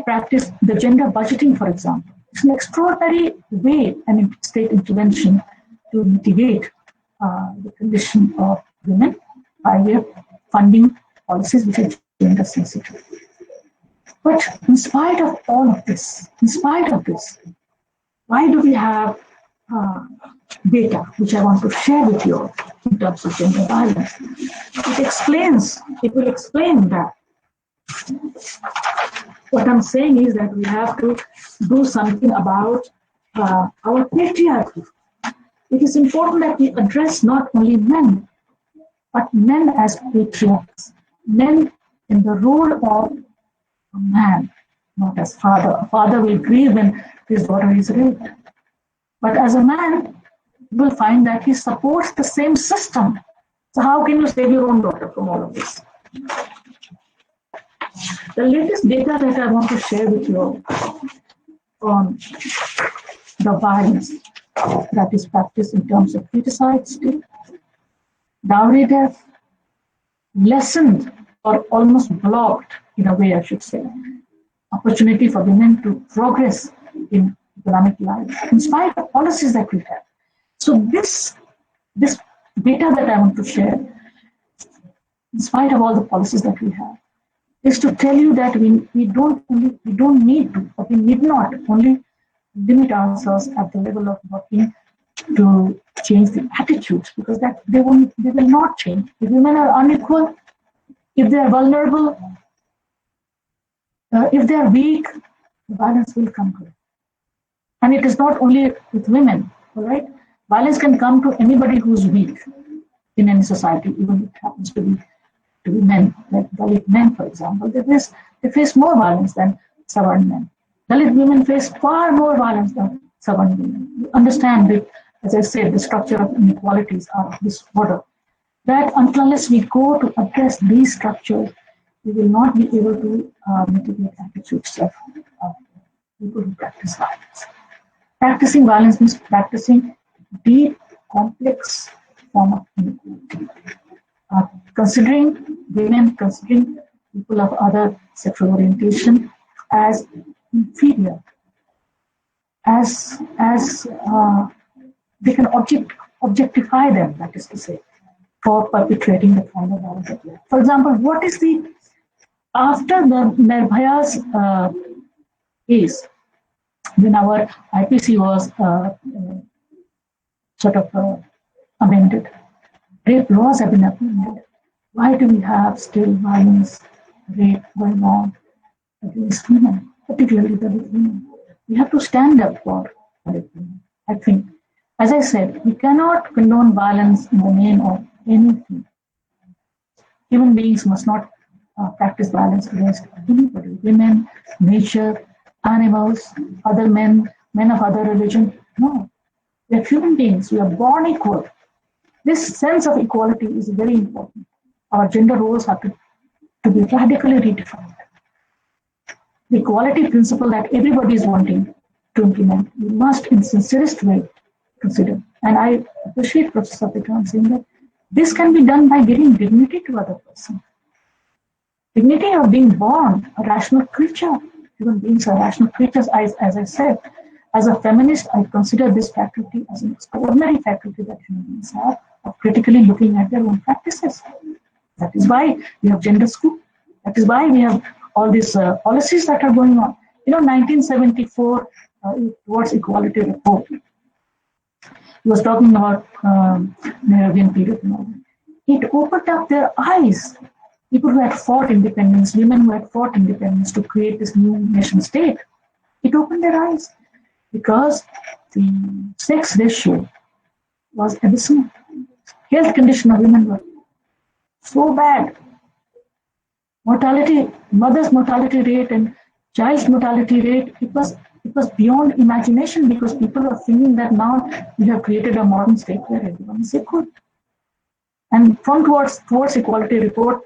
practice the gender budgeting, for example. It's an extraordinary way and state intervention to mitigate the condition of women by way of funding policies which are gender sensitive. But in spite of all of this, why do we have data which I want to share with you in terms of gender violence? It will explain that. What I'm saying is that we have to do something about our patriarchy. It is important that we address not only men, but men as patriarchs, men in the role of a man, not as father. A father will grieve when his daughter is raped. But as a man, you will find that he supports the same system. So how can you save your own daughter from all of this? The latest data that I want to share with you on the violence that is practiced in terms of feticide, still, dowry death, lessened or almost blocked, in a way I should say, opportunity for women to progress in economic life, in spite of policies that we have. So this data that I want to share, in spite of all the policies that we have, is to tell you that we don't need to, or we need not only limit ourselves at the level of working to change the attitudes, because that they will not change. If women are unequal, if they are vulnerable, if they are weak, the violence will come to it. And it is not only with women, all right? Violence can come to anybody who's weak in any society, even if it happens to be men, like Dalit men, for example. They face more violence than Savarn men. Dalit women face far more violence than Savarn women. You understand that, as I said, the structure of inequalities are of this order. That unless we go to address these structures, we will not be able to mitigate attitudes of people who practice violence. Practicing violence means practicing deep, complex form of inequality. Considering women, considering people of other sexual orientation as inferior, as they can objectify them, that is to say, for perpetrating the kind of violence. For example, what is after the Nirbhaya's case, when our IPC was amended, rape laws have been amended. Why do we have still violence, rape going on? against women, particularly the women. We have to stand up for it. I think, as I said, we cannot condone violence in the name of anything. Human beings must not practice violence against anybody, women, nature, animals, other men, men of other religion. No, we are human beings. We are born equal. This sense of equality is very important. Our gender roles have to be radically redefined. The equality principle that everybody is wanting to implement, we must, in sincerest way, consider. And I appreciate Professor Satyakam saying that this can be done by giving dignity to other person. Dignity of being born, a rational creature. Human beings are rational creatures, as I said. As a feminist, I consider this faculty as an extraordinary faculty that human beings have of critically looking at their own practices. That is why we have gender school. That is why we have all these policies that are going on. 1974 towards equality report. He was talking about Nehruvian period and all that. It opened up their eyes. People who had fought independence, women who had fought independence to create this new nation state. It opened their eyes because the sex ratio was abysmal. Health condition of women were so bad. Mortality, mother's mortality rate and child's mortality rate, it was beyond imagination because people are thinking that now we have created a modern state where everyone is equal. And from towards equality report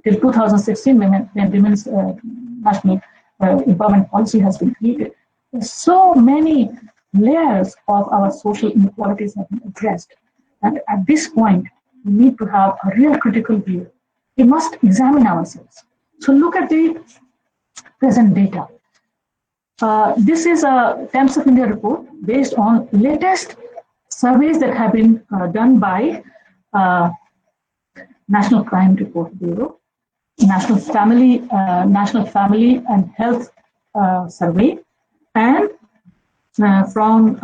till 2016, when women's national empowerment policy has been created, so many layers of our social inequalities have been addressed. And at this point, we need to have a real critical view. We must examine ourselves. So look at the present data. This is a Times of India report based on latest surveys that have been done by National Crime Report Bureau, National Family and Health Survey, and from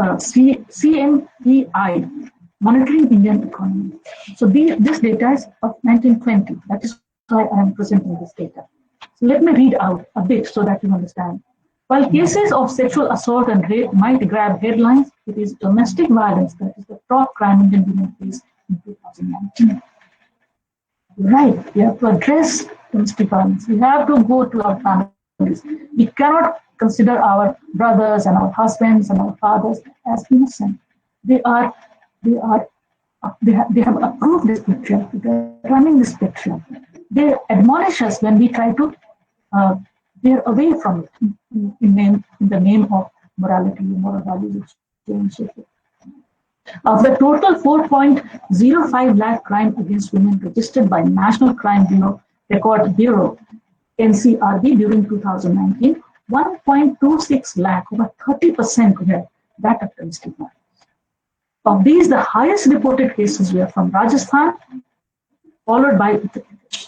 CMEI, Monitoring Indian Economy. So this data is of 1920. That is why I am presenting this data. So let me read out a bit so that you understand. While cases of sexual assault and rape might grab headlines, it is domestic violence that is the top crime Indian women face in 2019. Right, we have to address domestic violence. We have to go to our families. We cannot consider our brothers and our husbands and our fathers as innocent. They have approved this picture. They are running this picture. They admonish us when we try to veer away from it in the name of morality, moral values, and so forth. Of the total 4.05 lakh crime against women registered by National Crime Record Bureau, NCRB, during 2019, 1.26 lakh, over 30% were that of domestic violence. Of these, the highest reported cases were from Rajasthan, followed by Uttar Pradesh.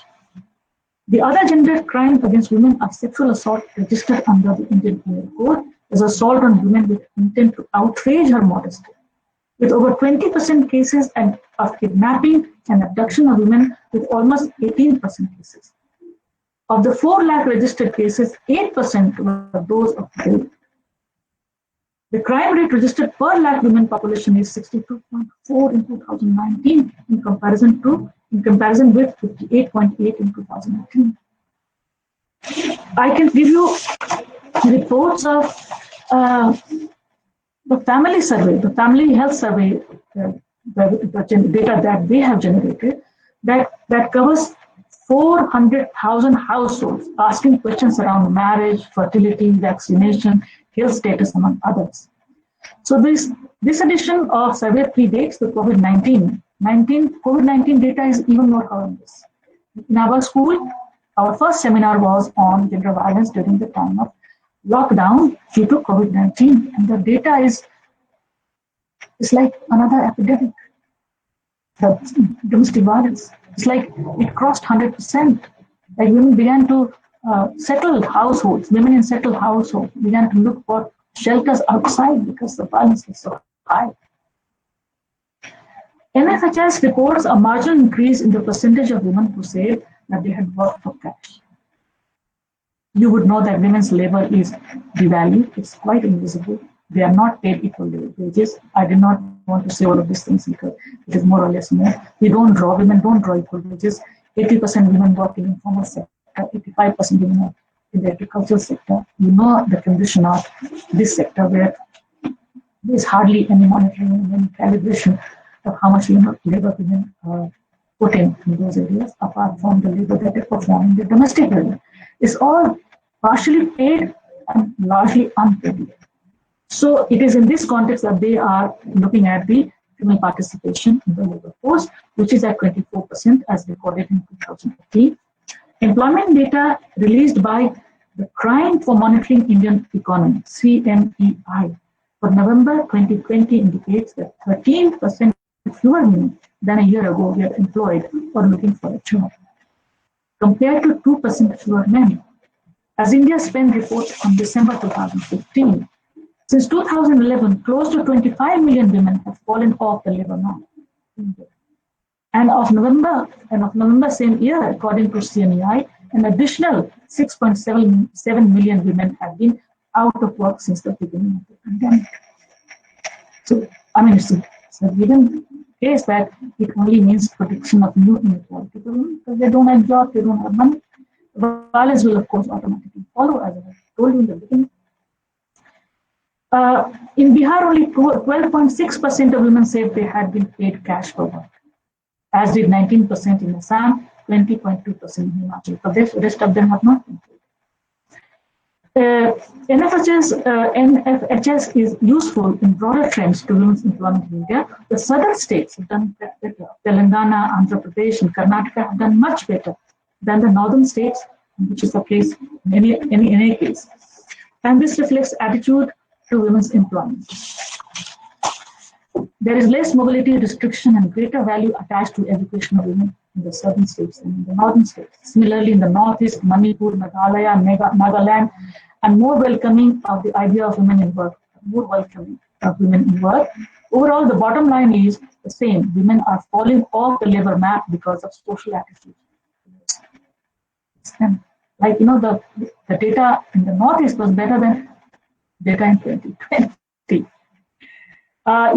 The other gender crime against women are sexual assault registered under the Indian Penal Code as assault on women with intent to outrage her modesty, with over 20% cases of kidnapping and abduction of women, with almost 18% cases. Of the 4 lakh registered cases, 8% were those of rape. The crime rate registered per lakh women population is 62.4 in 2019 in comparison with 58.8 in 2018. I can give you reports of the family survey, the family health survey, the data that they have generated, that covers 400,000 households, asking questions around marriage, fertility, vaccination, health status, among others. So this edition of survey predates the COVID-19. COVID-19 data is even more horrendous. In our school, our first seminar was on gender violence during the time of lockdown due to COVID-19, and the data is like another epidemic. The domestic violence, it's like it crossed 100%. Like women began to settle households, women in settled households began to look for shelters outside because the violence is so high. NFHS reports a marginal increase in the percentage of women who say that they had worked for cash. you would know that women's labor is devalued. It's quite invisible. They are not paid equal wages. I did not want to say all of these things because it is more or less more. Women don't draw equal wages. 80% women work in informal sector, 85% women are in the agricultural sector. You know the condition of this sector where there is hardly any monitoring and any calibration of how much labor women put in those areas, apart from the labor that they perform in the domestic area. It's all partially paid and largely unpaid. So it is in this context that they are looking at the female participation in the labor force, which is at 24% as recorded in 2015. Employment data released by the Crime for Monitoring Indian Economy, CMEI, for November 2020 indicates that 13% fewer women than a year ago were employed or looking for a job, compared to 2% fewer men. As India Spend report on December 2015, since 2011, close to 25 million women have fallen off the labor market. And of November same year, according to CMEI, an additional 6.7 million women have been out of work since the beginning of the pandemic. So, I mean, it's a given case that it only means prediction of new inequality for women because they don't have jobs, they don't have money. Violence will, of course, automatically follow, as I told you in the beginning. In Bihar, only 12.6% of women said they had been paid cash for work, as did 19% in Assam, 20.2% in Himachal Pradesh. The rest of them have not been paid. NFHS is useful in broader trends to women's employment in India. The southern states have done better. Telangana, Andhra Pradesh, and Karnataka have done much better than the northern states, which is the case in any case. And this reflects attitude to women's employment. There is less mobility restriction and greater value attached to education of women in the southern states than in the northern states. Similarly, in the northeast, Manipur, Meghalaya, Nagaland, and more welcoming of the idea of women in work, more welcoming of women in work. Overall, the bottom line is the same. Women are falling off the labor map because of social attitudes. Like, you know, the data in the northeast was better than data in 2020.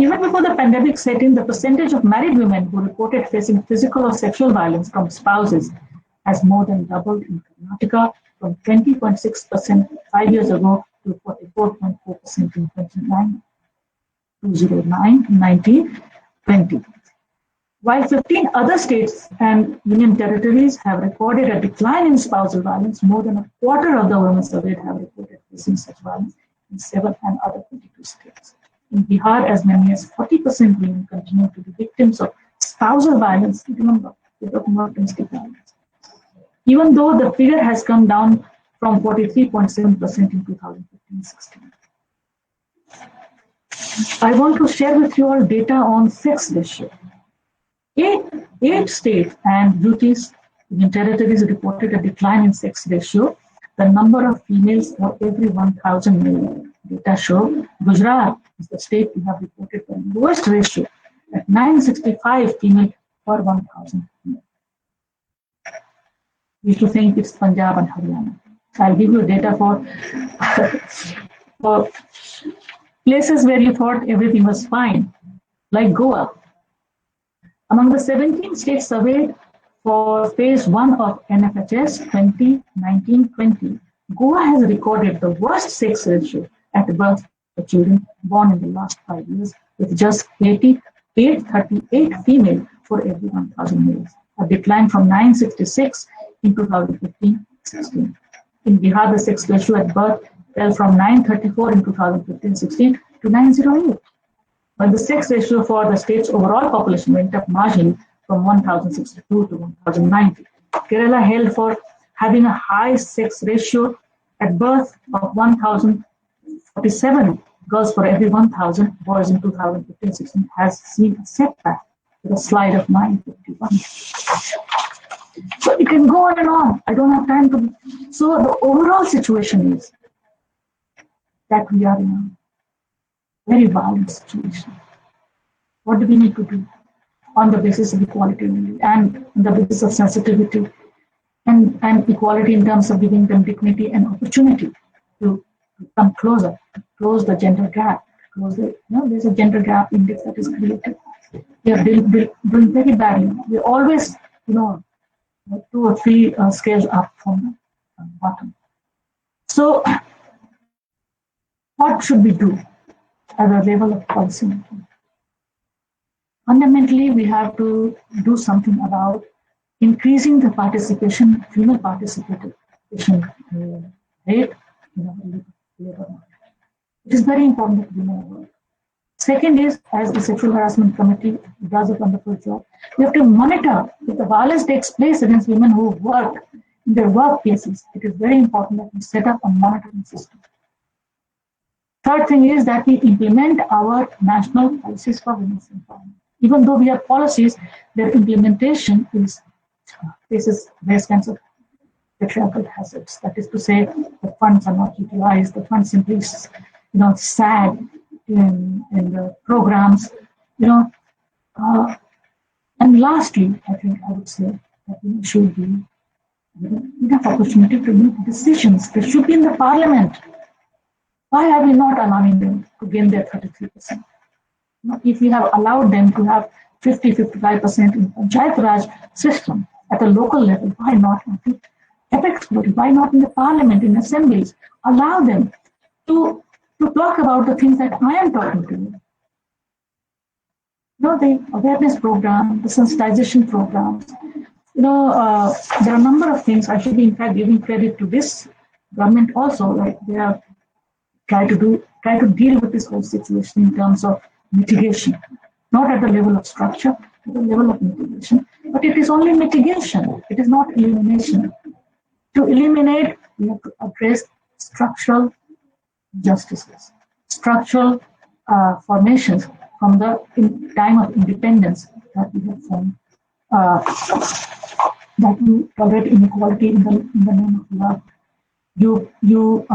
Even before the pandemic set in, the percentage of married women who reported facing physical or sexual violence from spouses has more than doubled in Karnataka from 20.6% 5 years ago to 44.4% in 2020. While 15 other states and union territories have recorded a decline in spousal violence, more than a quarter of the women surveyed have reported facing such violence in 7 and other 22 states. In Bihar, as many as 40% women continue to be victims of spousal violence, remember, we're talking about domestic violence. Even though the figure has come down from 43.7% in 2015-16. I want to share with you all data on sex ratio. Eight states and UTs in territories reported a decline in sex ratio. The number of females for every 1,000 male data show Gujarat is the state we have reported the lowest ratio at 965 female per 1,000 male. We used to think it's Punjab and Haryana. I'll give you data for places where you thought everything was fine, like Goa. Among the 17 states surveyed for phase 1 of NFHS 2019-20, Goa has recorded the worst sex ratio at birth for children born in the last 5 years, with just 838 female for every 1,000 males, a decline from 966 in 2015-16. In Bihar, the sex ratio at birth fell from 934 in 2015-16 to 908. But the sex ratio for the state's overall population went up marginally from 1,062 to 1,090. Kerala held for having a high sex ratio at birth of 1,047 girls for every 1,000 boys in 2015-16 has seen a setback with a slide of 951. So it can go on and on. I don't have time to. So the overall situation is that we are in a very violent situation. What do we need to do on the basis of equality and on the basis of sensitivity and equality in terms of giving them dignity and opportunity to come closer, to close the gender gap. There's a gender gap index that is created. We are doing very badly. We're always, 2 or 3 scales up from the bottom. So, what should we do at the level of policy making? Fundamentally, we have to do something about increasing the participation, female participation rate in the labor market. It is very important that we know about it. Second is, as the Sexual Harassment Committee does a wonderful job, we have to monitor if the violence takes place against women who work in their workplaces. It is very important that we set up a monitoring system. Third thing is that we implement our national policies for women's empowerment. Even though we have policies, their implementation faces various kinds of patriarchal hazards. That is to say, the funds are not utilized, the funds simply sag in the programs, and lastly, I think I would say that we should be enough opportunity to make decisions. They should be in the parliament. Why are we not allowing them to gain their 33%? If we have allowed them to have 50-55% in Panchayat Raj system at a local level, why not in the apex body? Why not in the parliament, in assemblies? Allow them to talk about the things that I am talking to you. The awareness program, the sensitization programs. There are a number of things. I should be, in fact, giving credit to this government also. Like they have tried to deal with this whole situation in terms of mitigation, not at the level of structure, at the level of mitigation. But it is only mitigation. It is not elimination. To eliminate, we have to address structural justices, structural formations from the time of independence that we have formed, that you tolerate inequality in the name of love. You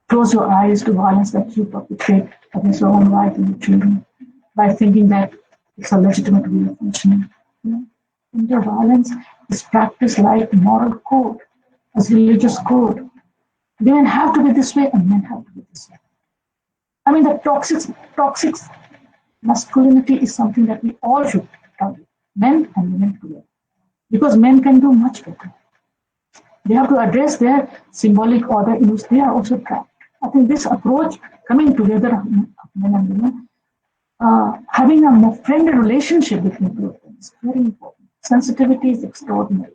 close your eyes to violence that you perpetrate against your own wife and your children by thinking that it's a legitimate way of functioning. Gender violence is practiced like moral code, as religious code. Women have to be this way and men have to be this way. I mean, the toxic masculinity is something that we all should target, men and women together, because men can do much better. They have to address their symbolic order in which they are also trapped. I think this approach, coming together of men and women, having a more friendly relationship between two of them is very important. Sensitivity is extraordinary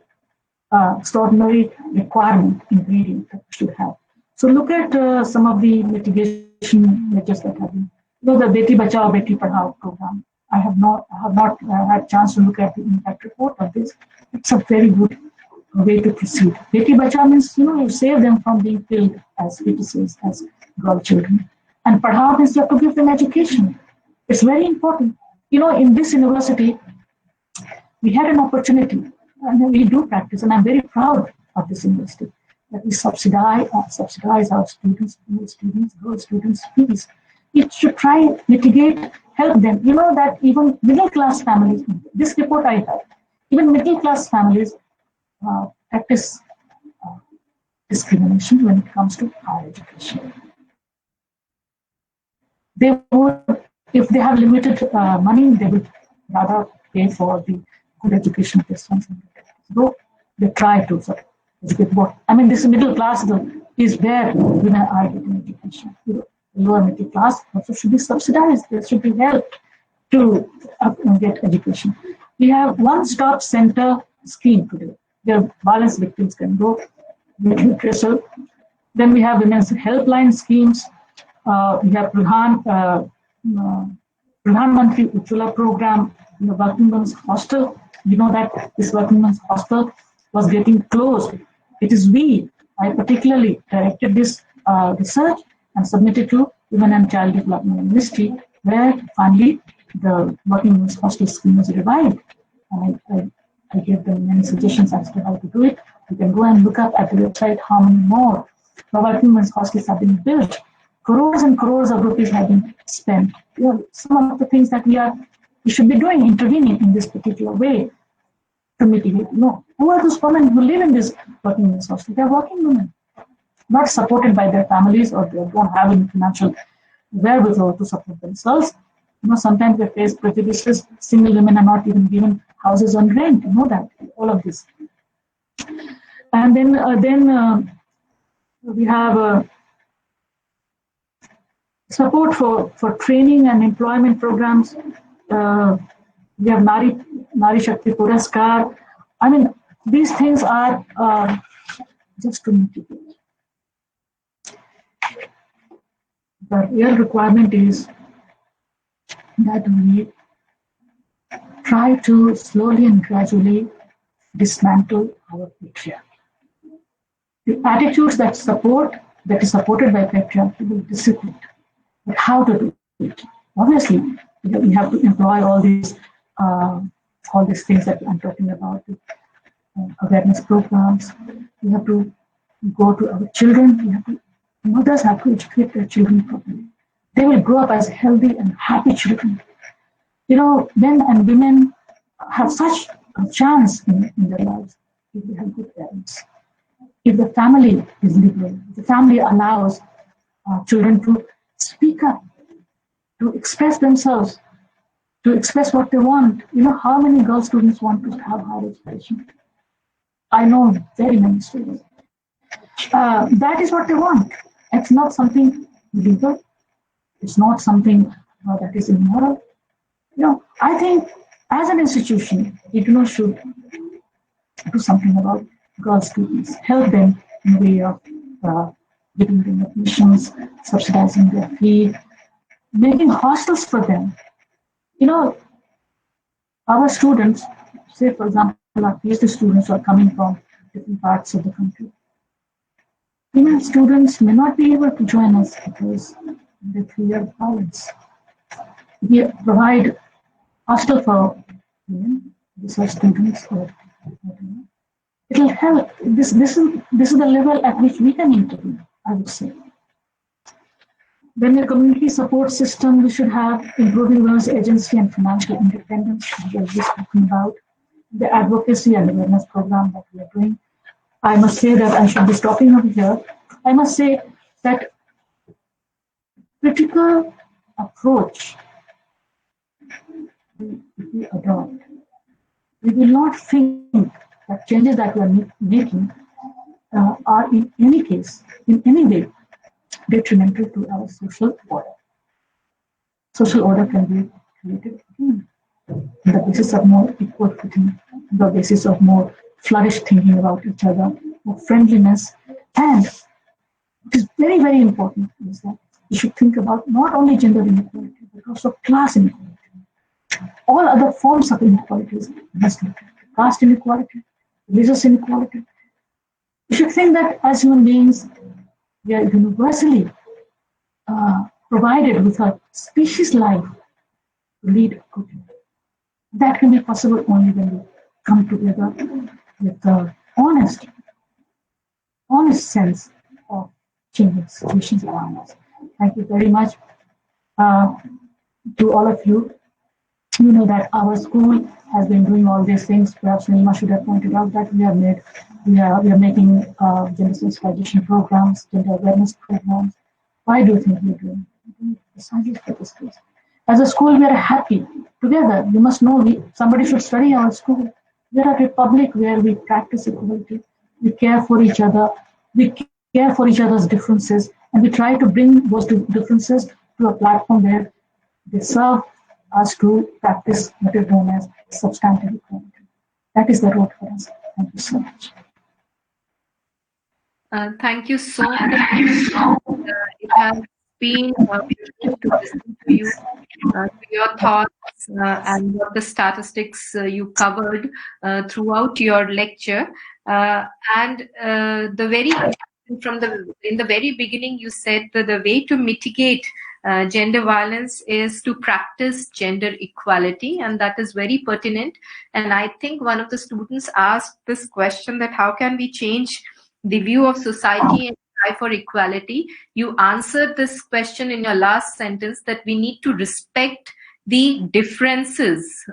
requirement, ingredient that we should have. So look at some of the mitigation measures that have been. The Beti Bachao, Beti Padhao program. I have not had chance to look at the impact report of this. It's a very good way to proceed. Beti Bachao means, you save them from being killed as fetuses, as girl children. And Padhao means you have to give them education. It's very important. In this university, we had an opportunity, and we do practice, and I'm very proud of this university, that we subsidize our students, female students, girl students' fees. It should try, mitigate, help them. That even middle-class families, this report I have, even middle-class families practice discrimination when it comes to higher education. They would, if they have limited money, they would rather pay for the good education of their sons. So they try to educate both. I mean, this middle class is where women are getting education. Lower middle class also should be subsidized. There should be help to get education. We have one-stop center scheme today, where violence victims can go get literature. Then we have women's helpline schemes. We have Pradhan Mantri Ujjwala program in the working women's hostel. You know that this working women's hostel was getting closed. It is I particularly directed this research and submitted to Women and Child Development Ministry, where finally the working women's hostel scheme was revived. And I gave them many suggestions as to how to do it. You can go and look up at the website how many more working women's hostels have been built. Crores and crores of rupees have been spent. Some of the things that we should be doing, intervening in this particular way to mitigate. No, Who are those women who live in this working men's hostel? They are working women, not supported by their families, or they don't have any financial wherewithal to support themselves. Sometimes they face prejudices. Single women are not even given houses on rent. You know that, all of this. And then we have support for training and employment programs. We have Nari Shakti Puraskar. I mean, these things are just to mitigate. The real requirement is that we try to slowly and gradually dismantle our patriarchy. The attitudes that is supported by patriarchy will dissipate. But how to do it? Obviously, we have to employ all these things that I'm talking about, awareness programs. We have to go to our children. Mothers have to educate their children properly. They will grow up as healthy and happy children. Men and women have such a chance in their lives if they have good parents. If the family is liberal, if the family allows children to speak up, to express themselves, to express what they want. How many girl students want to have higher education? I know very many students. That is what they want. It's not something illegal. It's not something that is immoral. I think as an institution, it should do something about girl students, help them in the way of giving them admissions, subsidizing their fee, making hostels for them. Our students, say for example, our PhD students are coming from different parts of the country. Female students may not be able to join us because they fear violence. We provide hostel for women, research students, or it will help. This is the level at which we can intervene, I would say. Then a community support system, we should have improving women's agency and financial independence, we are just talking about. The advocacy and awareness program that we are doing. I must say that I should be stopping over here. I must say that critical approach we adopt, we will not think that changes that we are making are in any case, in any way, detrimental to our social order. Social order can be created again on the basis of more equal footing, on the basis of more flourished thinking about each other, more friendliness, and what is very, very important is that we should think about not only gender inequality, but also class inequality. All other forms of inequalities must be caste inequality, religious inequality. We should think that as human beings, we are universally provided with a species life to lead a good life. That can be possible only when we come together with the honest sense of changing situations around us. Thank you very much to all of you. You know that our school has been doing all these things. Perhaps Nilma should have pointed out that we are making gender sensitization programs, gender awareness programs. Why do you think we're doing it? Purposes. As a school, we are happy together. You must know somebody should study our school. We are a republic where we practice equality. We care for each other. We care for each other's differences, and we try to bring those differences to a platform where they serve us to practice what is known as substantive equality. That is the road for us. Thank you so much. Thank you so much. It has been a pleasure to listen to you, to your thoughts, and what the statistics you covered throughout your lecture. In the very beginning, you said that the way to mitigate gender violence is to practice gender equality, and that is very pertinent. And I think one of the students asked this question, that how can we change the view of society and try for equality? You answered this question in your last sentence, that we need to respect the differences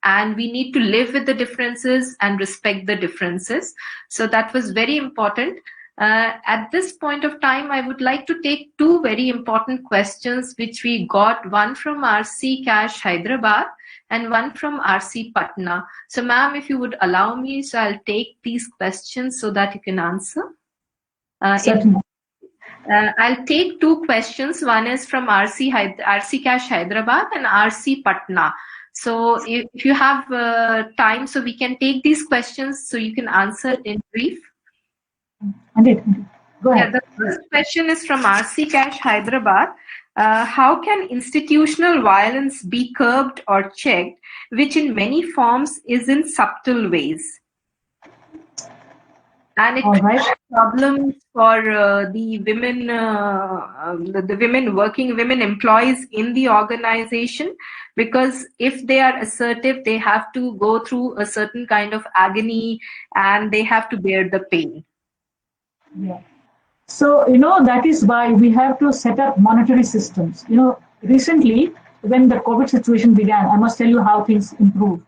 and we need to live with the differences and respect the differences. So that was very important. At this point of time, I would like to take two very important questions which we got, one from RC Cash Hyderabad and one from RC Patna. So ma'am, if you would allow me, so I'll take these questions so that you can answer. Certainly. I'll take two questions. One is from RC Cash Hyderabad and RC Patna. So if you have time, so we can take these questions so you can answer in brief. Go ahead. Yeah, the first question is from RC Cash Hyderabad. How can institutional violence be curbed or checked, which in many forms is in subtle ways? And it creates problems for the women, working employees in the organization, because if they are assertive, they have to go through a certain kind of agony and they have to bear the pain. Yeah. So, that is why we have to set up monetary systems. Recently, when the COVID situation began, I must tell you how things improved.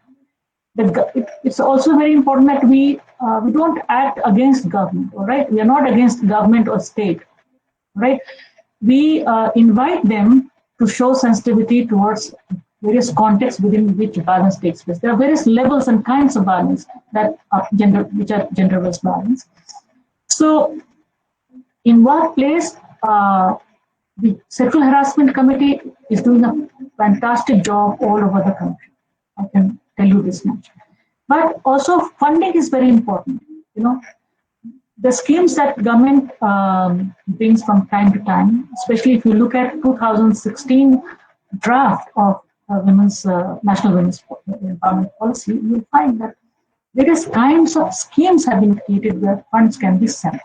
It's also very important that we don't act against government, all right? We are not against government or state, right? We invite them to show sensitivity towards various contexts within which violence takes place. There are various levels and kinds of violence that are gender-based violence. So, in workplace, the Sexual Harassment Committee is doing a fantastic job all over the country. I can tell you this much. But also funding is very important. The schemes that government brings from time to time, especially if you look at 2016 draft of National Women's Empowerment Policy, you'll find that various kinds of schemes have been created where funds can be sent,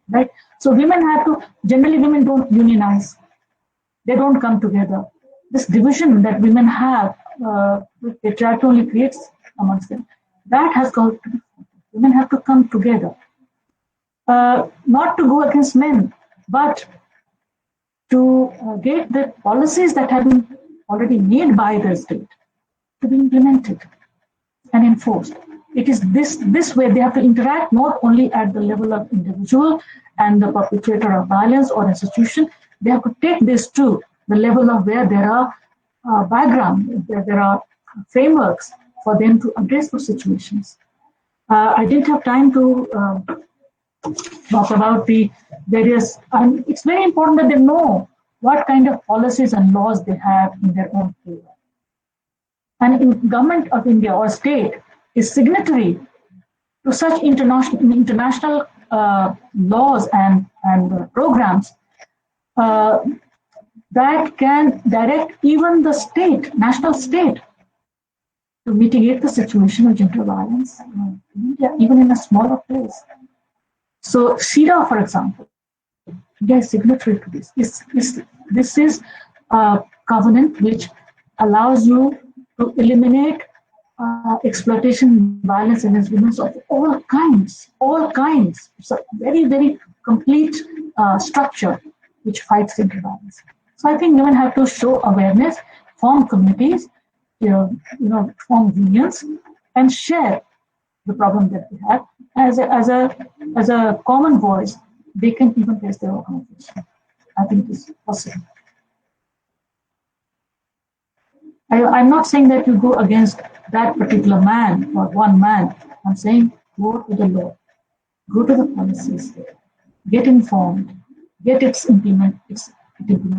right? So generally women don't unionize. They don't come together. This division that women have, with patriarchy only creates amongst them, that has got to be, women have to come together. Not to go against men, but to get the policies that have been already made by the state to be implemented and enforced. It is this way they have to interact not only at the level of individual and the perpetrator of violence or institution. They have to take this to the level of where there are background, where there are frameworks for them to address those situations. I didn't have time to talk about the various, and it's very important that they know what kind of policies and laws they have in their own favor. And in government of India or state is signatory to such international laws and programs that can direct even the state, national state, to mitigate the situation of gender violence in India, even in a smaller place. So CEDAW, for example, India is signatory to this. This is a covenant which allows you to eliminate exploitation, violence against women of all kinds. It's a very, very complete structure which fights gender violence. So I think women have to show awareness, form communities, form unions, and share the problem that we have as a common voice. They can even face their organization. I think it is possible. I'm not saying that you go against that particular man or one man. I'm saying go to the law, go to the policies, get informed, get it implemented,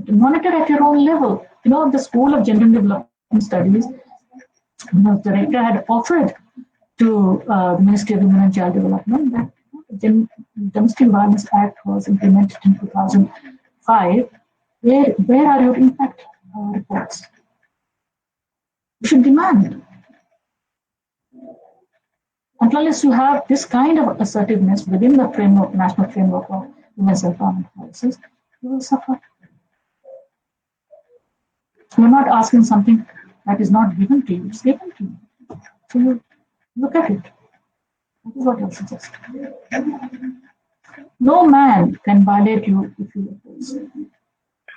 monitor at your own level. The School of Gender Development Studies, the director had offered to the Ministry of Women and Child Development that the Domestic Violence Act was implemented in 2005. Where are your impact reports? You should demand. Unless you have this kind of assertiveness within the national framework of women's empowerment policies, you will suffer. You're not asking something that is not given to you, it's given to you. So you look at it. That is what I suggest. No man can violate you if you oppose.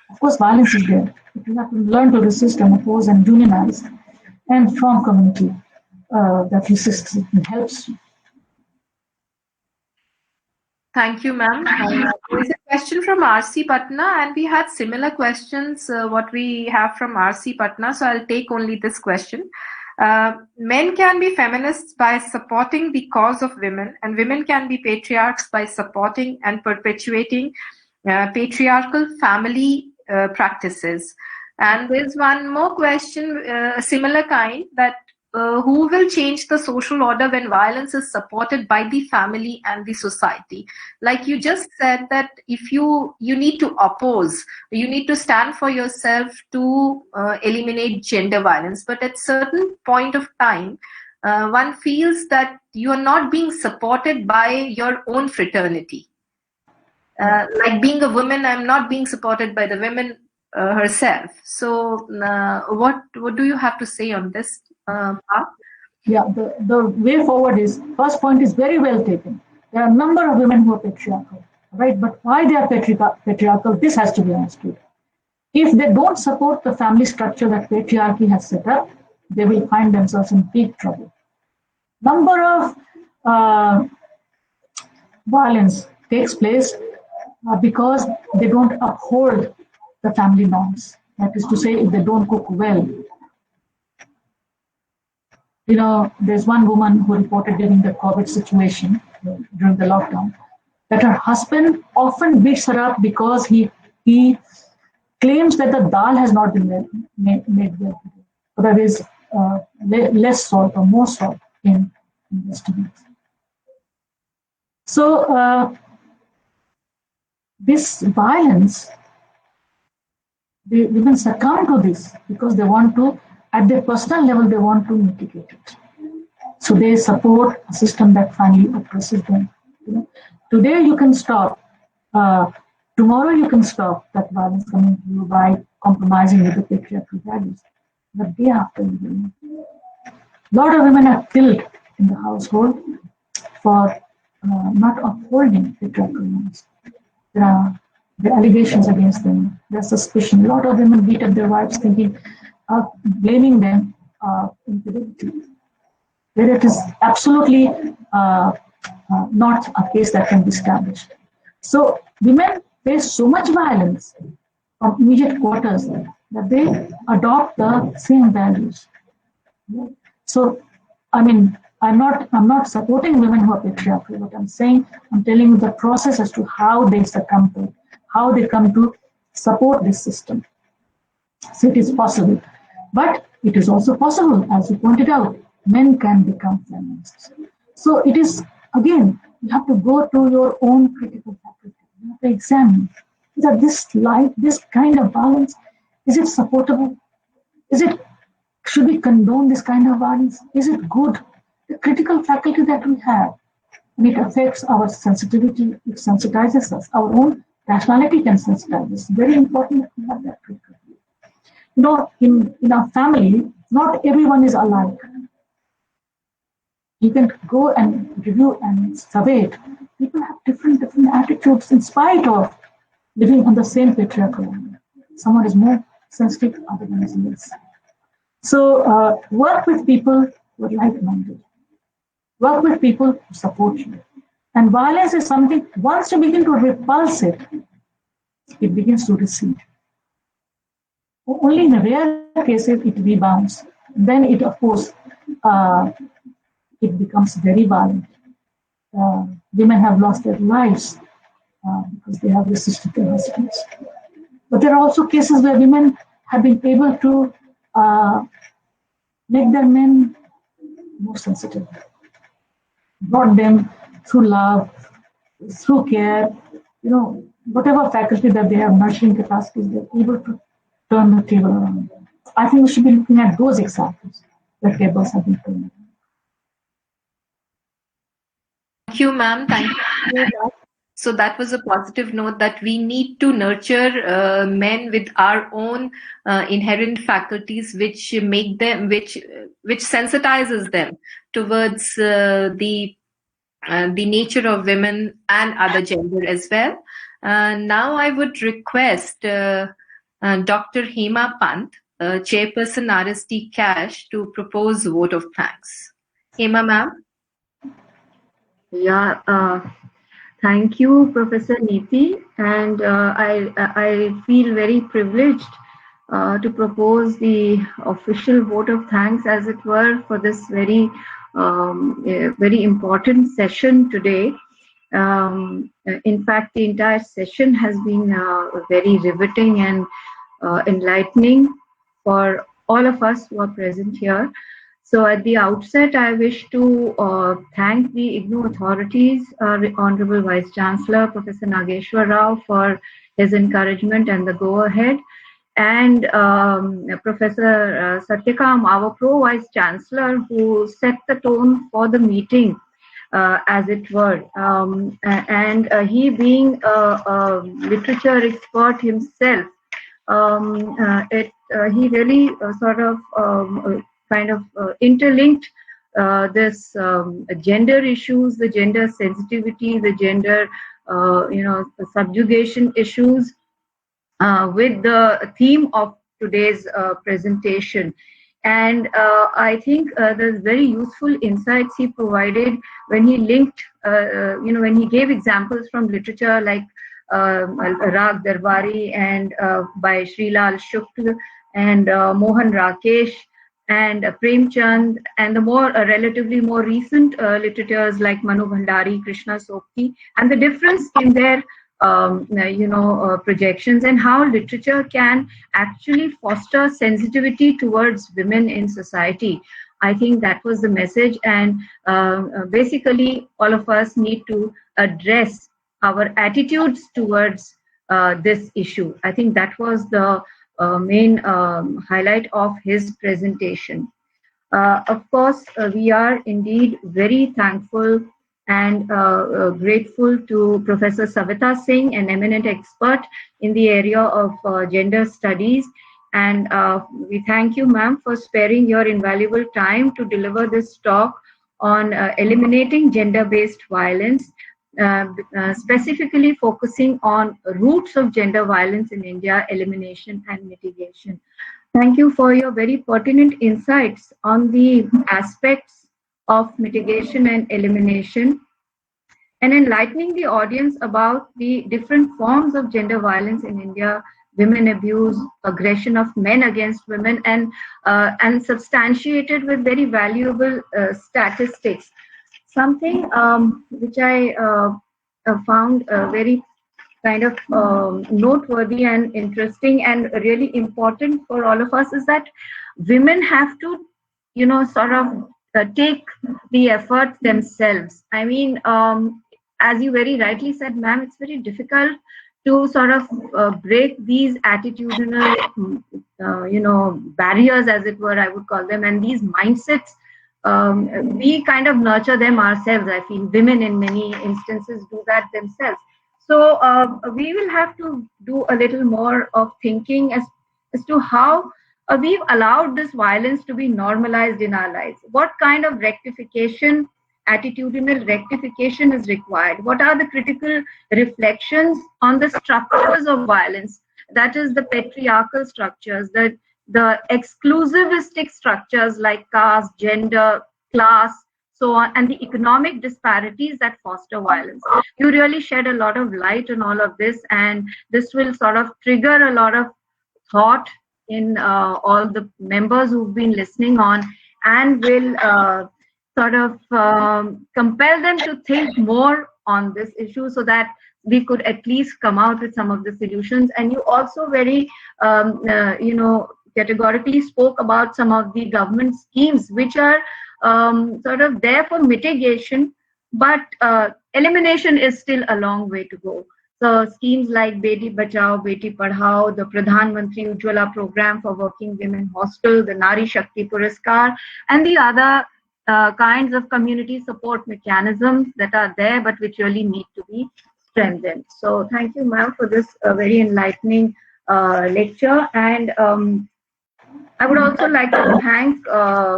Of course, violence is there, but you have to learn to resist and oppose and unionize and form community that resists and helps you. Thank you, ma'am. There's a question from RC Patna, and we had similar questions what we have from RC Patna, so I'll take only this question. Men can be feminists by supporting the cause of women, and women can be patriarchs by supporting and perpetuating patriarchal family practices. And there's one more question, a similar kind, that who will change the social order when violence is supported by the family and the society? Like you just said, that if you need to oppose, you need to stand for yourself to eliminate gender violence. But at certain point of time, one feels that you are not being supported by your own fraternity. Like being a woman, I'm not being supported by the women herself. So what do you have to say on this? Yeah, the way forward is, first point is very well taken. There are a number of women who are patriarchal, right? But why they are patriarchal, this has to be understood. If they don't support the family structure that patriarchy has set up, they will find themselves in big trouble. Number of violence takes place because they don't uphold the family norms. That is to say, if they don't cook well. You know, there's one woman who reported during the COVID situation, during the lockdown, that her husband often beats her up because he claims that the dal has not been made well. So there is less salt or more salt in vegetables. So this violence, the women succumb to this because they want to, at their personal level, they want to mitigate it. So they support a system that finally oppresses them. You know? Today you can stop. Tomorrow you can stop that violence coming to you by compromising with the patriarchal values. The day after, a lot of women are killed in the household for not upholding patriarchal norms. There are allegations against them. There's suspicion. A lot of women beat up their wives, blaming them infidelity, where it is absolutely not a case that can be established. So women face so much violence from immediate quarters that they adopt the same values. So, I mean, I'm not supporting women who are patriarchal, but I'm telling you the process as to how they succumb to it, how they come to support this system. So it is possible. But it is also possible, as you pointed out, men can become feminists. So it is, again, you have to go to your own critical faculty. You have to examine that this kind of violence, is it supportable? Should we condone this kind of violence? Is it good? The critical faculty that we have, and it affects our sensitivity, it sensitizes us. Our own rationality can sensitize us. Very important that we have that critical. You know, in our family, not everyone is alike. You can go and review and survey it. People have different attitudes in spite of living on the same patriarchal line. Someone is more sensitive, other than is less. So work with people who are like-minded. Work with people who support you. And violence is something, once you begin to repulse it, it begins to recede. Only in rare cases it rebounds. Then it, of course, it becomes very violent. Women have lost their lives because they have resisted their husbands. But there are also cases where women have been able to make their men more sensitive, brought them through love, through care, you know, whatever faculty that they have, nurturing capacities, they're able to turn the table around. I think we should be looking at those examples where tables have been turned around. Thank you, ma'am. Thank you. So that was a positive note, that we need to nurture men with our own inherent faculties, which make them, which sensitizes them towards the nature of women and other gender as well. Now I would request Dr. Hema Pant, Chairperson RST Cash, to propose vote of thanks. Hema ma'am. Yeah, thank you, Professor Neeti, and I feel very privileged to propose the official vote of thanks, as it were, for this very important session today. In fact, the entire session has been very riveting and enlightening for all of us who are present here. So at the outset, I wish to thank the IGNOU authorities, Honorable Vice Chancellor, Professor Nageshwar Rao, for his encouragement and the go-ahead, and Professor Satyakam, our Pro-Vice Chancellor, who set the tone for the meeting, as it were. And he being a literature expert himself, he really interlinked this gender issues, the gender sensitivity, the gender subjugation issues with the theme of today's presentation. And I think there's very useful insights he provided when he linked, when he gave examples from literature like Rag Darbari and by Shrilal Shukla and Mohan Rakesh and Premchand, and the more relatively more recent literatures like Manu Bhandari, Krishna Sopti, and the difference in their projections and how literature can actually foster sensitivity towards women in society. I think that was the message, and basically all of us need to address our attitudes towards this issue. I think that was the main highlight of his presentation. Of course, we are indeed very thankful and grateful to Professor Savita Singh, an eminent expert in the area of gender studies. And we thank you, ma'am, for sparing your invaluable time to deliver this talk on eliminating gender-based violence, specifically focusing on roots of gender violence in India, elimination and mitigation. Thank you for your very pertinent insights on the aspects of mitigation and elimination, and enlightening the audience about the different forms of gender violence in India, women abuse, aggression of men against women, and substantiated with very valuable statistics. Something which I found very kind of noteworthy and interesting and really important for all of us is that women have to, take the effort themselves. I mean, as you very rightly said, ma'am, it's very difficult to sort of break these attitudinal, barriers, as it were, I would call them, and these mindsets. We kind of nurture them ourselves. I feel women in many instances do that themselves. So we will have to do a little more of thinking as to how we've allowed this violence to be normalized in our lives. What kind of rectification, attitudinal rectification is required? What are the critical reflections on the structures of violence? That is the patriarchal structures, the exclusivistic structures like caste, gender, class, so on, and the economic disparities that foster violence. You really shed a lot of light on all of this, and this will sort of trigger a lot of thought in all the members who've been listening on, and will compel them to think more on this issue so that we could at least come out with some of the solutions. And you also very, categorically spoke about some of the government schemes which are sort of there for mitigation, but elimination is still a long way to go. So schemes like Beti Bachao, Beti Padhao, the Pradhan Mantri Ujjwala program for working women hostel, the Nari Shakti Puraskar, and the other kinds of community support mechanisms that are there, but which really need to be strengthened. So thank you, ma'am, for this very enlightening lecture. And I would also like to thank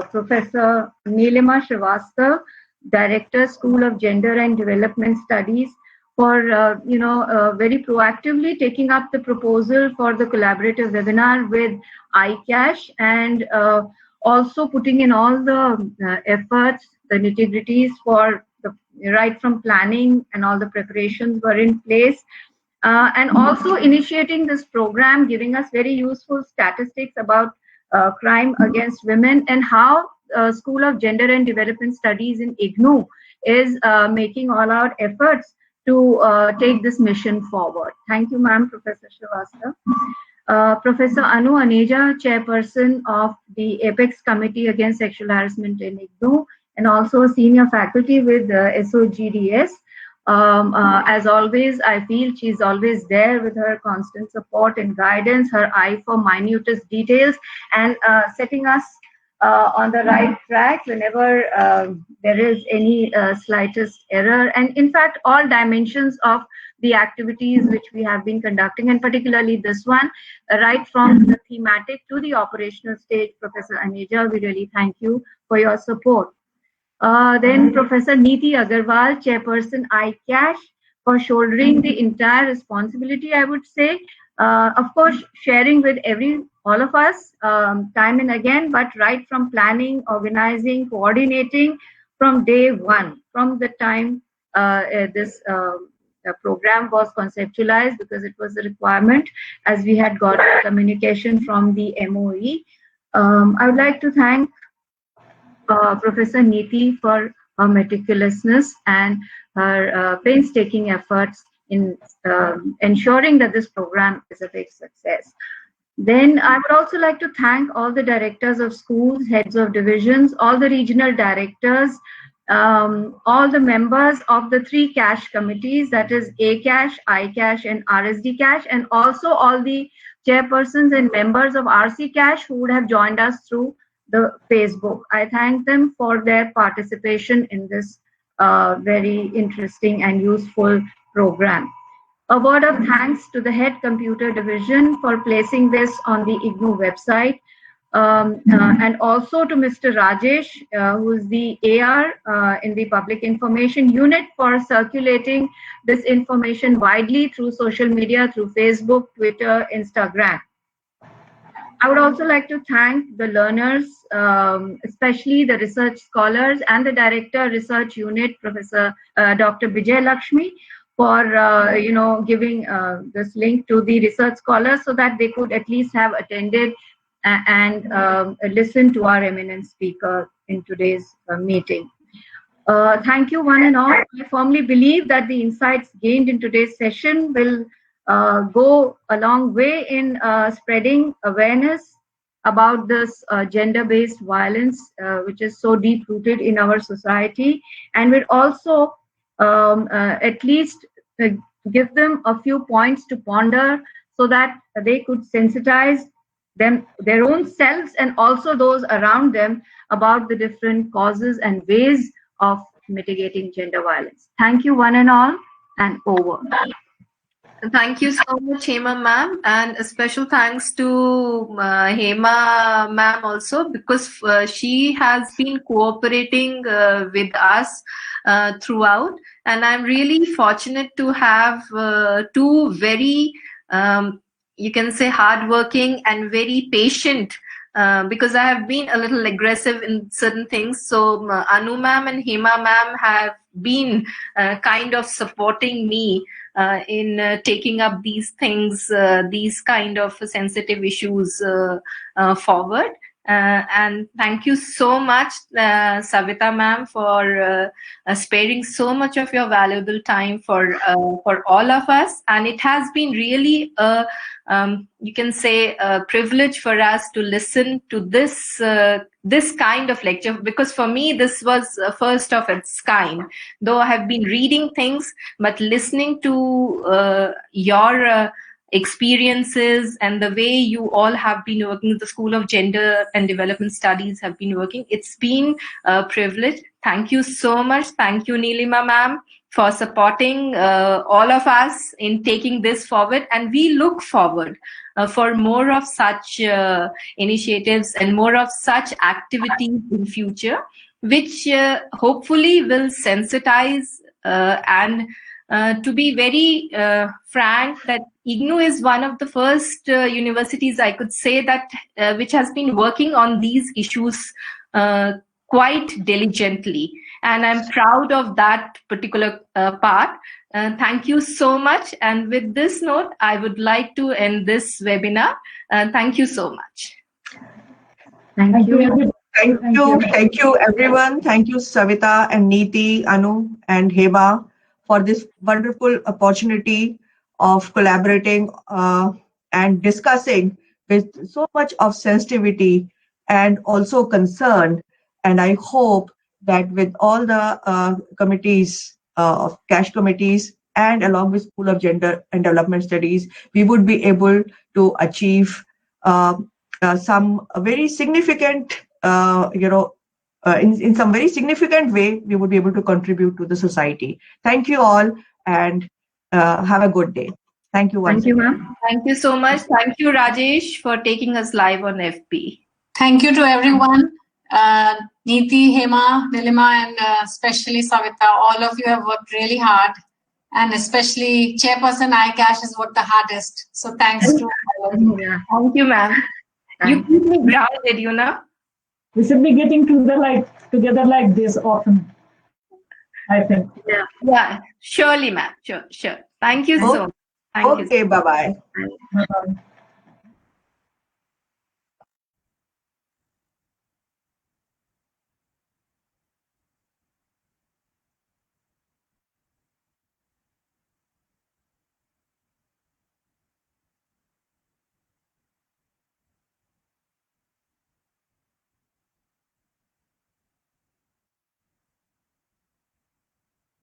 Professor Nilima Srivastava, Director, School of Gender and Development Studies, for very proactively taking up the proposal for the collaborative webinar with iCash, and also putting in all the efforts the nitty-gritties for right from planning, and all the preparations were in place. And also initiating this program, giving us very useful statistics about crime against women, and how School of Gender and Development Studies in IGNOU is making all out efforts to take this mission forward. Thank you, ma'am, Professor Srivastava. Professor Anu Aneja, chairperson of the Apex Committee Against Sexual Harassment in IGNOU, and also senior faculty with SOGDS. As always, I feel she's always there with her constant support and guidance, her eye for minutest details, and setting us on the right track whenever there is any slightest error. And in fact, all dimensions of the activities which we have been conducting, and particularly this one, right from the thematic to the operational stage, Professor Aneja, we really thank you for your support. Then Professor Neeti Agarwal, chairperson iCash, for shouldering the entire responsibility, I would say. Of course, sharing with all of us time and again, but right from planning, organizing, coordinating from day one, from the time this program was conceptualized, because it was a requirement as we had got communication from the MOE. I would like to thank Professor Neeti for her meticulousness and her painstaking efforts in ensuring that this program is a big success. Then I would also like to thank all the directors of schools, heads of divisions, all the regional directors, all the members of the 3 cash committees, that is ACash, iCash, and RSD Cash, and also all the chairpersons and members of RC Cash who would have joined us through the Facebook. I thank them for their participation in this very interesting and useful program. A word of thanks to the head computer division for placing this on the IGNOU website, and also to Mr. Rajesh, who is the AR in the Public Information Unit, for circulating this information widely through social media, through Facebook, Twitter, Instagram. I would also like to thank the learners, especially the research scholars and the Director Research Unit, Professor Dr. Vijay Lakshmi, for giving this link to the research scholars so that they could at least have attended and listen to our eminent speaker in today's meeting. Thank you, one and all. I firmly believe that the insights gained in today's session will go a long way in spreading awareness about this gender-based violence, which is so deep-rooted in our society, and will also at least give them a few points to ponder so that they could sensitize their own selves and also those around them about the different causes and ways of mitigating gender violence. Thank you, one and all, and over. Thank you so much, Hema ma'am, and a special thanks to Hema ma'am also, because she has been cooperating with us throughout, and I'm really fortunate to have 2 very you can say hardworking and very patient, because I have been a little aggressive in certain things. So Anu ma'am and Hema ma'am have been kind of supporting me in taking up these things, these kind of sensitive issues forward. And thank you so much, Savita ma'am, for sparing so much of your valuable time for all of us. And it has been really you can say a privilege for us to listen to this this kind of lecture, because for me this was first of its kind. Though I have been reading things, but listening to your experiences and the way you all have been working, the School of Gender and Development Studies have been working, it's been a privilege. Thank you so much. Thank you, Nilima ma'am, for supporting all of us in taking this forward, and we look forward for more of such initiatives and more of such activities in future, which hopefully will sensitize and to be very frank, that IGNOU is one of the first universities, I could say, that which has been working on these issues quite diligently, and I'm proud of that particular part. Thank you so much. And with this note, I would like to end this webinar. Thank you so much. Thank you. Thank you, everyone. Thank you, Savita and Neeti, Anu, and Heba, for this wonderful opportunity of collaborating and discussing with so much of sensitivity and also concern. And I hope that with all the committees of cash committees and along with School of Gender and Development Studies, we would be able to achieve some very significant, in some very significant way, we would be able to contribute to the society. Thank you all, and have a good day. Thank you once again. ma'am. Thank you so much. Thank you, Rajesh, for taking us live on FB. Thank you to everyone. Neeti, Hema, Nilima, and especially Savita. All of you have worked really hard. And especially Chairperson iCash has worked the hardest. So thanks to all of you. Yeah. Thank you, ma'am. You keep me grounded, you know. We should be getting together like this often, I think. Yeah, surely, ma'am. Sure. Thank you so much. Thank you. Okay, bye-bye. Bye-bye.